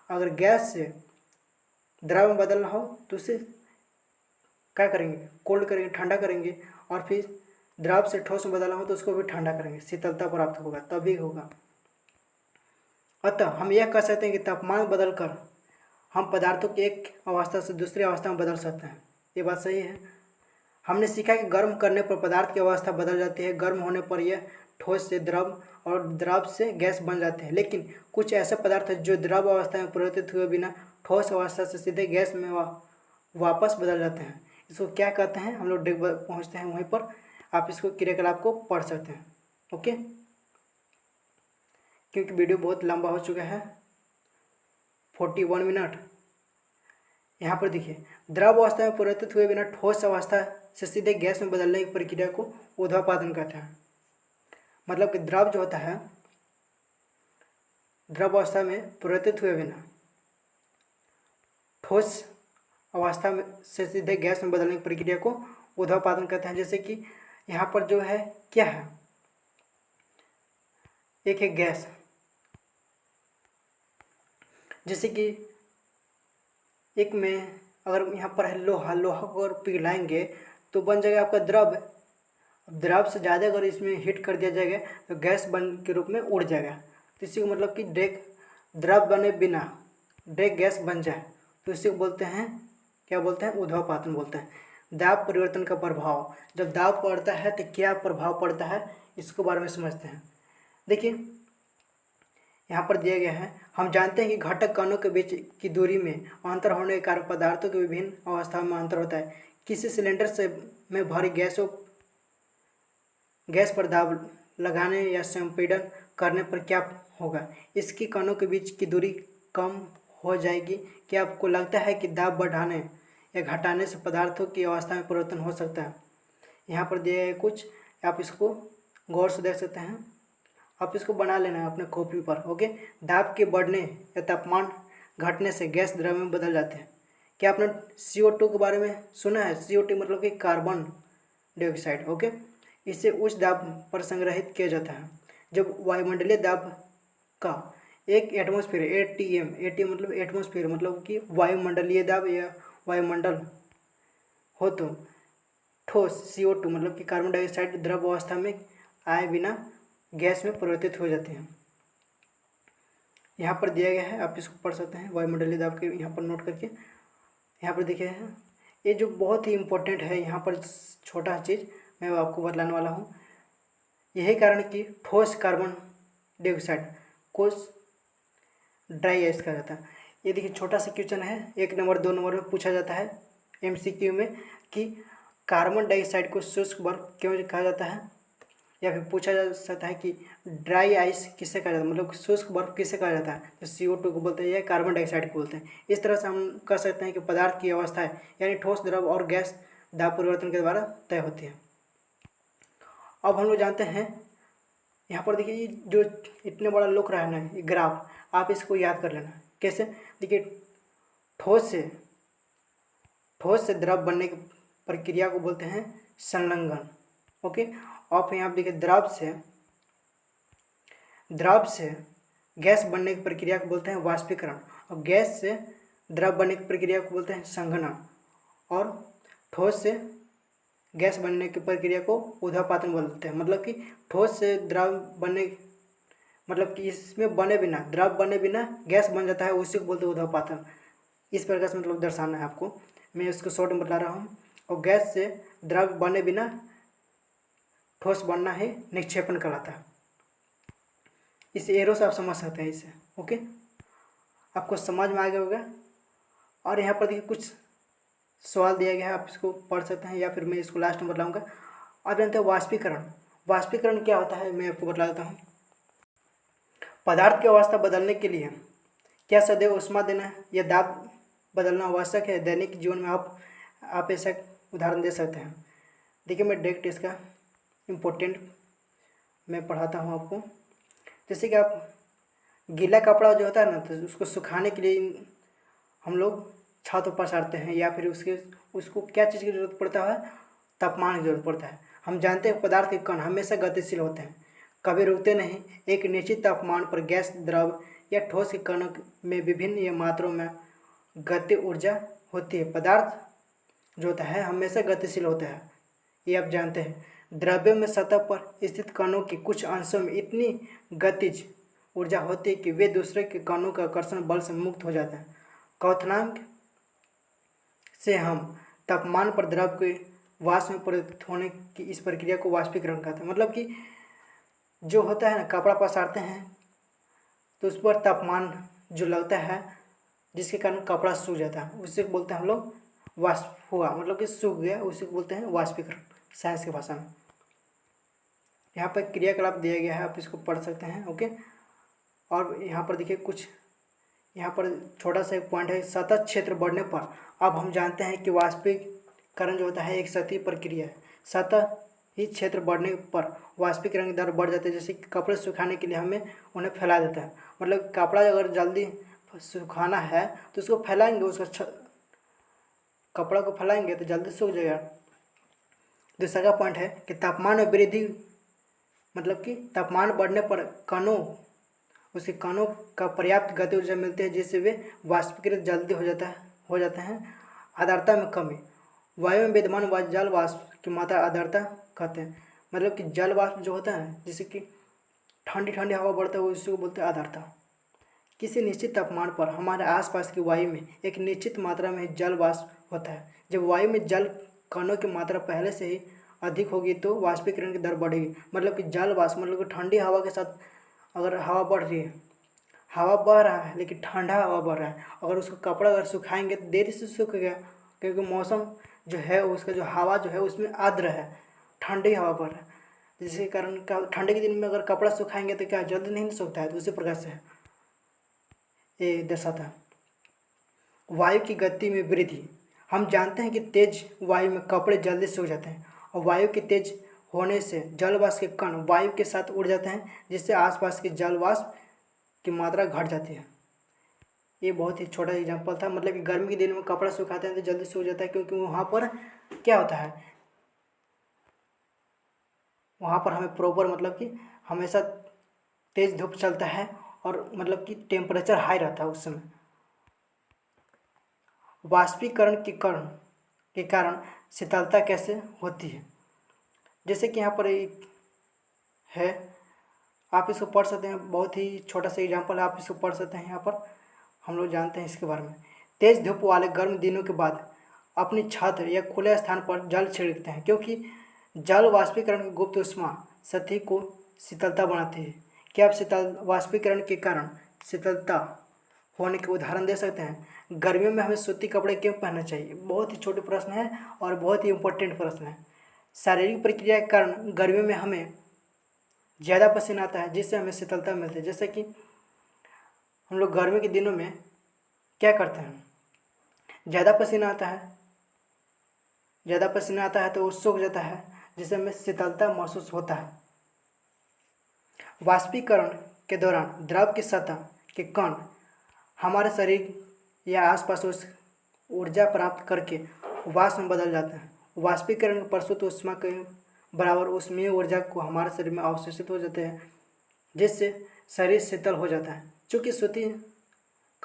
अगर गैस से द्रव में बदलना हो तो उसे क्या करेंगे, कोल्ड करेंगे, ठंडा करेंगे। और फिर द्रव से ठोस में बदलना हो तो उसको भी ठंडा करेंगे, शीतलता प्राप्त होगा तभी होगा। अतः हम यह कह सकते हैं कि तापमान बदलकर हम पदार्थों की एक अवस्था से दूसरी अवस्था में बदल सकते हैं। ये बात सही है। हमने सीखा कि गर्म करने पर पदार्थ की अवस्था बदल जाती है, गर्म होने पर यह ठोस से द्रव और द्रव से गैस बन जाते हैं। लेकिन कुछ ऐसे पदार्थ हैं जो द्रव अवस्था में परिवर्तित हुए बिना ठोस अवस्था से सीधे गैस में वापस बदल जाते हैं। इसको क्या कहते हैं, हम लोग पहुँचते हैं वहीं पर, आप इसको क्रियाकलाप को पढ़ सकते हैं। ओके, क्योंकि वीडियो बहुत लंबा हो चुका है, 41 मिनट। यहाँ पर देखिए, द्रव अवस्था में परिवर्तित हुए बिना ठोस अवस्था से सीधे गैस में बदलने की प्रक्रिया को ऊर्ध्वपातन कहते हैं। मतलब कि द्रव जो होता है, द्रव अवस्था में परिवर्तित हुए बिना ठोस अवस्था में से सीधे गैस में बदलने की प्रक्रिया को ऊर्ध्वपातन कहते हैं। जैसे कि यहाँ पर जो है क्या है, एक है गैस, जैसे कि एक में अगर यहाँ पर है लोहा, लोहा को अगर पिघलाएंगे तो बन जाएगा आपका द्रव। द्रव से ज़्यादा अगर इसमें हीट कर दिया जाएगा तो गैस बन के रूप में उड़ जाएगा। तो इसी को मतलब कि द्रव बने बिना डायरेक्ट गैस बन जाए तो इसी को बोलते हैं, क्या बोलते हैं, ऊर्ध्वपातन बोलते हैं। दाब परिवर्तन का प्रभाव, जब दाब पड़ता है तो क्या प्रभाव पड़ता है, इसके बारे में समझते हैं। देखिए यहाँ पर दिया गया है, हम जानते हैं कि घटक कणों के बीच की दूरी में अंतर होने के कारण पदार्थों के विभिन्न अवस्थाओं में अंतर होता है। किसी सिलेंडर से में भरी गैस पर दाब लगाने या संपीड़न करने पर क्या होगा, इसकी कणों के बीच की दूरी कम हो जाएगी। क्या आपको लगता है कि दाब बढ़ाने या घटाने से पदार्थों की अवस्था में परिवर्तन हो सकता है? यहाँ पर दिया है कुछ, आप इसको गौर से देख सकते हैं, आप इसको बना लेना है अपने कॉपी पर। ओके, दाब के बढ़ने या तापमान घटने से गैस द्रव में बदल जाते हैं। क्या आपने CO2 के बारे में सुना है? CO2 मतलब कि कार्बन डाइऑक्साइड। ओके, इसे उच्च दाब पर संग्रहित किया जाता है। जब वायुमंडलीय दाब का एक एटमॉस्फेयर ATM मतलब एटमॉस्फेयर मतलब कि वायुमंडलीय दाब या वायुमंडल हो तो ठोस CO2 मतलब कि कार्बन डाइऑक्साइड द्रव अवस्था में आए बिना गैस में परिवर्तित हो जाते हैं। यहाँ पर दिया गया है, आप इसको पढ़ सकते हैं, वायुमंडलीय दाब के यहाँ पर नोट करके। यहाँ पर देखिए है, ये जो बहुत ही इम्पोर्टेंट है, यहाँ पर छोटा चीज़ मैं आपको बतलाने वाला हूँ। यही कारण कि ठोस कार्बन डाइऑक्साइड को ड्राई आइस कहा जाता है। ये देखिए छोटा सा क्वेश्चन है, 1 नंबर 2 नंबर में पूछा जाता है MCQ में कि कार्बन डाइऑक्साइड को शुष्क बर्फ क्यों कहा जाता है, या फिर पूछा जा सकता है कि ड्राई आइस किसे कहा जाता है, मतलब शुष्क बर्फ किसे कहा जाता है, तो CO2 को बोलते हैं या कार्बन डाइऑक्साइड को बोलते हैं। इस तरह से हम कह सकते हैं कि पदार्थ की अवस्था है यानी ठोस, द्रव और गैस दाब परिवर्तन के द्वारा तय होती है। अब हम लोग जानते हैं, यहाँ पर देखिए ये जो इतने बड़ा लोक रहा है ना, ये ग्राफ, आप इसको याद कर लेना। कैसे, देखिए ठोस से द्रव बनने की प्रक्रिया को बोलते हैं संलग्न। ओके, और फिर यहाँ पर देखिए द्रव से गैस बनने की प्रक्रिया को बोलते हैं वाष्पीकरण, और गैस से द्रव बनने की प्रक्रिया को बोलते हैं संघनन, और ठोस से गैस बनने की प्रक्रिया को ऊर्ध्वपातन बोलते हैं। मतलब कि ठोस से द्रव बनने, मतलब कि इसमें बने बिना, द्रव बने बिना गैस बन जाता है, उसी को बोलते हैं ऊर्ध्वपातन। इस प्रकार से मतलब दर्शाना है आपको, मैं इसको शॉर्ट में बता रहा हूँ। और गैस से द्रव बने बिना ठोस बनना ही निक्षेपण कहलाता है। इस एरो से आप समझ सकते हैं इसे। ओके, आपको समझ में आ गया होगा। और यहाँ पर देखिए कुछ सवाल दिया गया है, आप इसको पढ़ सकते हैं या फिर मैं इसको लास्ट में बताऊँगा। आप जानते हैं वाष्पीकरण, वाष्पीकरण क्या होता है, मैं आपको बता देता हूँ। पदार्थ की अवस्था बदलने के लिए क्या सदैव ऊष्मा देना या दाब बदलना आवश्यक है? दैनिक जीवन में आप ऐसा उदाहरण दे सकते हैं। देखिए मैं डायरेक्ट इसका इम्पोर्टेंट मैं पढ़ाता हूँ आपको। जैसे कि आप गीला कपड़ा जो होता है ना, तो उसको सुखाने के लिए हम लोग छत पर सारते हैं, या फिर उसको क्या चीज़ की जरूरत पड़ता है? तापमान की जरूरत पड़ता है। हम जानते हैं पदार्थ के कण हमेशा गतिशील होते हैं, कभी रुकते नहीं। एक निश्चित तापमान पर गैस, द्रव या ठोस के कणों में विभिन्न मात्राओं में गति ऊर्जा होती है। पदार्थ जो होता है हमेशा गतिशील होता है, ये आप जानते हैं। द्रव्यों में सतह पर स्थित कणों के कुछ अंशों में इतनी गतिज ऊर्जा होती है कि वे दूसरे के कणों का आकर्षण बल से मुक्त हो जाते हैं। क्वथनांक से हम तापमान पर द्रव के वाष्प में परिवर्तित होने की इस प्रक्रिया को वाष्पीकरण कहते हैं। मतलब कि जो होता है ना, कपड़ा पसारते हैं तो उस पर तापमान जो लगता है, जिसके कारण कपड़ा सूख जाता है, उसे बोलते हैं हम लोग वाष्प हुआ, मतलब कि सूख गया, उसी को बोलते हैं वाष्पीकरण साइंस की भाषा में। यहाँ पर क्रियाकलाप दिया गया है, आप इसको पढ़ सकते हैं। ओके, और यहाँ पर देखिए कुछ, यहाँ पर छोटा सा एक पॉइंट है, सतह क्षेत्र बढ़ने पर अब हम जानते हैं कि वाष्पीकरण जो होता है एक सतही प्रक्रिया है। सतह ही क्षेत्र बढ़ने पर वाष्पीकरण की दर बढ़ जाती है। जैसे कि कपड़े सुखाने के लिए हमें उन्हें फैला देता है, मतलब कपड़ा अगर जल्दी सुखाना है तो उसको फैलाएंगे, उसको कपड़ा को फैलाएंगे तो जल्दी सूख जाएगा। दूसरा का पॉइंट है कि तापमान में वृद्धि, मतलब कि तापमान बढ़ने पर कणों, उसके कणों का पर्याप्त गति ऊर्जा मिलती है, जिससे वे वाष्पीकृत जल्दी हो जाते हैं। आर्द्रता में कमी, वायु में विद्यमान जल वाष्प की मात्रा आर्द्रता कहते हैं। मतलब कि जल वाष्प जो होता है, जैसे कि ठंडी ठंडी हवा बढ़ता है, उसी को बोलते हैं आर्द्रता। किसी निश्चित तापमान पर हमारे आसपास की वायु में एक निश्चित मात्रा में जल वाष्प होता है। जब वायु में जल कणों की मात्रा पहले से ही अधिक होगी तो वाष्पीकरण की दर बढ़ेगी। मतलब कि जल वाष्प, मतलब कि ठंडी हवा के साथ अगर हवा बढ़ रही है, हवा बह रहा है लेकिन ठंडा हवा बह रहा है, अगर उसको कपड़ा अगर सुखाएंगे तो देरी से सूख गया, क्योंकि मौसम जो है उसका जो हवा जो है उसमें आर्द्र है, ठंडी हवा बह रहा है, जिसके कारण ठंडे के दिन में अगर कपड़ा सुखाएंगे तो क्या जल्दी नहीं सूखता है, तो उसी प्रकार से ये दर्शाता है। वायु की गति में वृद्धि, हम जानते हैं कि तेज वायु में कपड़े जल्दी सूख जाते हैं, और वायु के तेज होने से जल वाष्प के कण वायु के साथ उड़ जाते हैं, जिससे आसपास के जल वाष्प की मात्रा घट जाती है। ये बहुत ही छोटा एग्जांपल था। मतलब कि गर्मी के दिन में कपड़ा सुखाते हैं तो जल्दी सूख जाता है, क्योंकि वहाँ पर क्या होता है, वहाँ पर हमें प्रॉपर, मतलब कि हमेशा तेज धूप चलता है, और मतलब कि टेम्परेचर हाई रहता है उस समय। वाष्पीकरण के कारण शीतलता कैसे होती है? जैसे कि यहाँ पर एक है, आप इसको पढ़ सकते हैं, बहुत ही छोटा सा एग्जांपल है, आप इसको पढ़ सकते हैं। यहाँ पर हम लोग जानते हैं इसके बारे में। तेज धूप वाले गर्म दिनों के बाद अपनी छत या खुले स्थान पर जल छिड़कते हैं, क्योंकि जल वाष्पीकरण की गुप्त ऊष्मा सतही को शीतलता बनाती है। क्या आप शीतल वाष्पीकरण के कारण शीतलता होने के उदाहरण दे सकते हैं? गर्मियों में हमें सूती कपड़े क्यों पहनना चाहिए? बहुत ही छोटे प्रश्न है और बहुत ही इम्पोर्टेंट प्रश्न है। शारीरिक प्रक्रिया के कारण गर्मियों में हमें ज़्यादा पसीना आता है, जिससे हमें शीतलता मिलती है। जैसे कि हम लोग गर्मी के दिनों में क्या करते हैं, ज़्यादा पसीना आता है, ज़्यादा पसीना आता है तो वो सूख जाता है, जिससे हमें शीतलता महसूस होता है। वाष्पीकरण के दौरान द्रव की सतह के कण हमारे शरीर या आसपास उस ऊर्जा प्राप्त करके वाष्प में बदल जाते हैं। वाष्पीकरण के प्रस्तुत ऊष्मा के बराबर ऊष्मीय ऊर्जा को हमारे शरीर में अवशोषित हो जाते हैं, जिससे शरीर शीतल हो जाता है। चूँकि सूती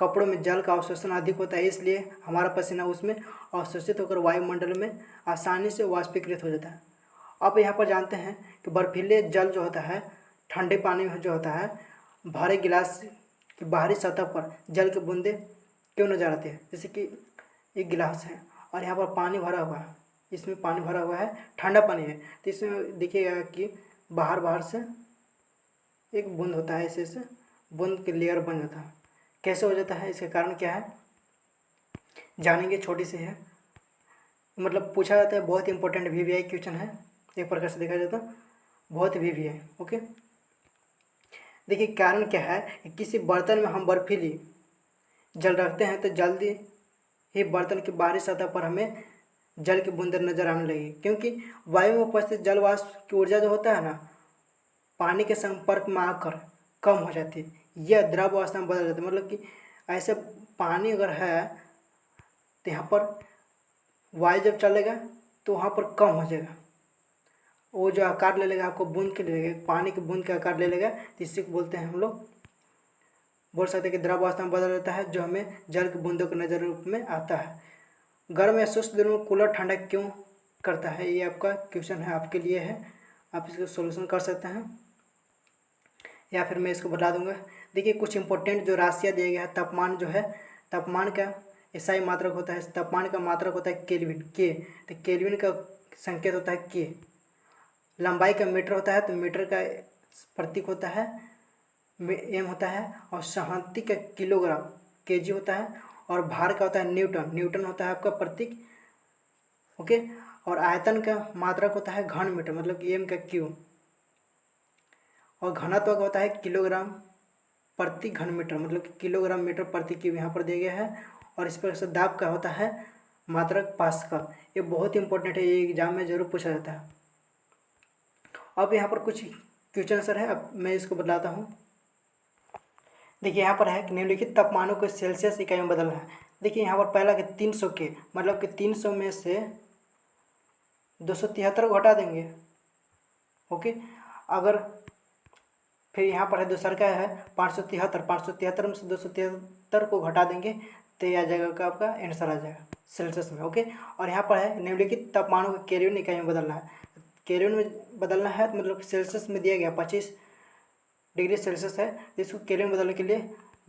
कपड़ों में जल का अवशोषण अधिक होता है, इसलिए हमारा पसीना उसमें अवशोषित होकर वायुमंडल में आसानी से वाष्पीकृत हो जाता है। अब यहाँ पर जानते हैं कि बर्फीले जल जो होता है, ठंडे पानी में जो होता है, भरे गिलास की बाहरी सतह पर जल की बूंदें क्यों नजर आती है। जैसे कि एक गिलास है और यहाँ पर पानी भरा हुआ है, इसमें पानी भरा हुआ है, ठंडा पानी है, तो इसमें देखिएगा कि बाहर से एक बूंद होता है, ऐसे बूंद की लेयर बन जाता है। कैसे हो जाता है, इसका कारण क्या है जानेंगे। छोटी सी है, मतलब पूछा जाता है, बहुत इंपॉर्टेंट वीवीआई क्वेश्चन है, एक प्रकार से देखा जाए तो बहुत वीवीआई। ओके, देखिए कारण क्या है कि किसी बर्तन में हम बर्फीली जल रखते हैं तो जल्दी ही बर्तन की बाहरी सतह पर हमें जल की बूंदें नजर आने लगी, क्योंकि वायु में उपस्थित जल वाष्प की ऊर्जा जो होता है ना, पानी के संपर्क में आकर कम हो जाती है, यह द्रव अवस्था में बदल जाती है। मतलब कि ऐसे पानी अगर है तो यहाँ पर वायु जब चलेगा तो वहाँ पर कम हो जाएगा, वो जो आकार ले लेगा आपको बूंद के ले लेगा, पानी की बूंद का आकार ले लेगा, तो इसी को बोलते हैं हम लोग बोल सकते हैं कि द्रव अवस्था में बदल जाता है, जो हमें जल की बूंदों के नजर रूप में आता है। गर्म या शुष्क दिनों में कूलर ठंडा क्यों करता है, ये आपका क्वेश्चन है, आपके लिए है, आप इसका सोल्यूशन कर सकते हैं या फिर मैं इसको बता दूंगा। देखिए कुछ इंपॉर्टेंट जो राशियाँ दिए गया है, तापमान जो है, तापमान का एसआई मात्रक होता है, तापमान का मात्रक होता है केल्विन के, तो केल्विन का संकेत होता है के। लंबाई का मीटर होता है तो मीटर का प्रतीक होता है एम होता है, और सहंति का किलोग्राम केजी होता है, और भार का होता है न्यूटन, न्यूटन होता है आपका प्रतीक। ओके, और आयतन का मात्रक होता है घन मीटर, मतलब कि एम का क्यू, और घनत्व का होता है किलोग्राम प्रति घन मीटर, मतलब कि किलोग्राम मीटर प्रति क्यूब यहाँ पर दिया गया है। और इस प्रकार से दाब का होता है मात्रक पास्कल। ये बहुत इंपॉर्टेंट है, ये एग्जाम में जरूर पूछा जाता है। अब यहाँ पर कुछ क्वेश्चन आंसर है, अब मैं इसको बताता हूँ। देखिए यहाँ पर है कि निम्नलिखित तापमानों को सेल्सियस इकाई में बदलना है। देखिए यहाँ पर पहला कि 300 के, मतलब कि 300 में से 273 को हटा देंगे। ओके, अगर फिर यहाँ पर है दूसरा का है 573, 573 में से 273 को घटा देंगे तो यह आ जाएगा का आपका आंसर आ जाएगा सेल्सियस में। ओके, और यहाँ पर है निम्नलिखित तापमानों को केल्विन इकाई में बदलना है। केल्विन में बदलना है तो मतलब सेल्सियस में दिया गया 25 डिग्री सेल्सियस है, इसको केल्विन में बदलने के लिए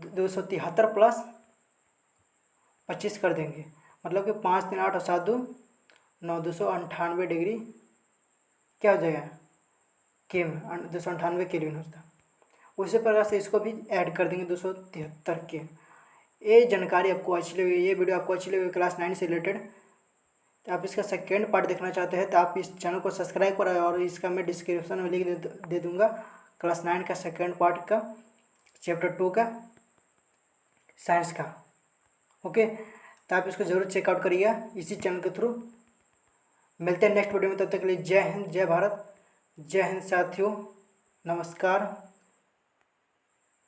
273 प्लस 25 कर देंगे, मतलब कि 5 3 8 और 7 2 9, 298 डिग्री क्या हो जाएगा के में, 298 केल्विन होता है। उसी प्रकार से इसको भी ऐड कर देंगे 273 के। ये जानकारी आपको अच्छी लगी, ये वीडियो आपको अच्छी लगी क्लास 9 से रिलेटेड, तो आप इसका सेकेंड पार्ट देखना चाहते हैं तो आप इस चैनल को सब्सक्राइब करें, और इसका मैं डिस्क्रिप्शन में लिंक दे दूँगा क्लास 9 का सेकेंड पार्ट का, चैप्टर 2 का साइंस का। ओके, तो आप इसको ज़रूर चेकआउट करिएगा इसी चैनल के थ्रू। मिलते हैं नेक्स्ट वीडियो में, तब तक के लिए जय हिंद, जय भारत, जय हिंद साथियों, नमस्कार।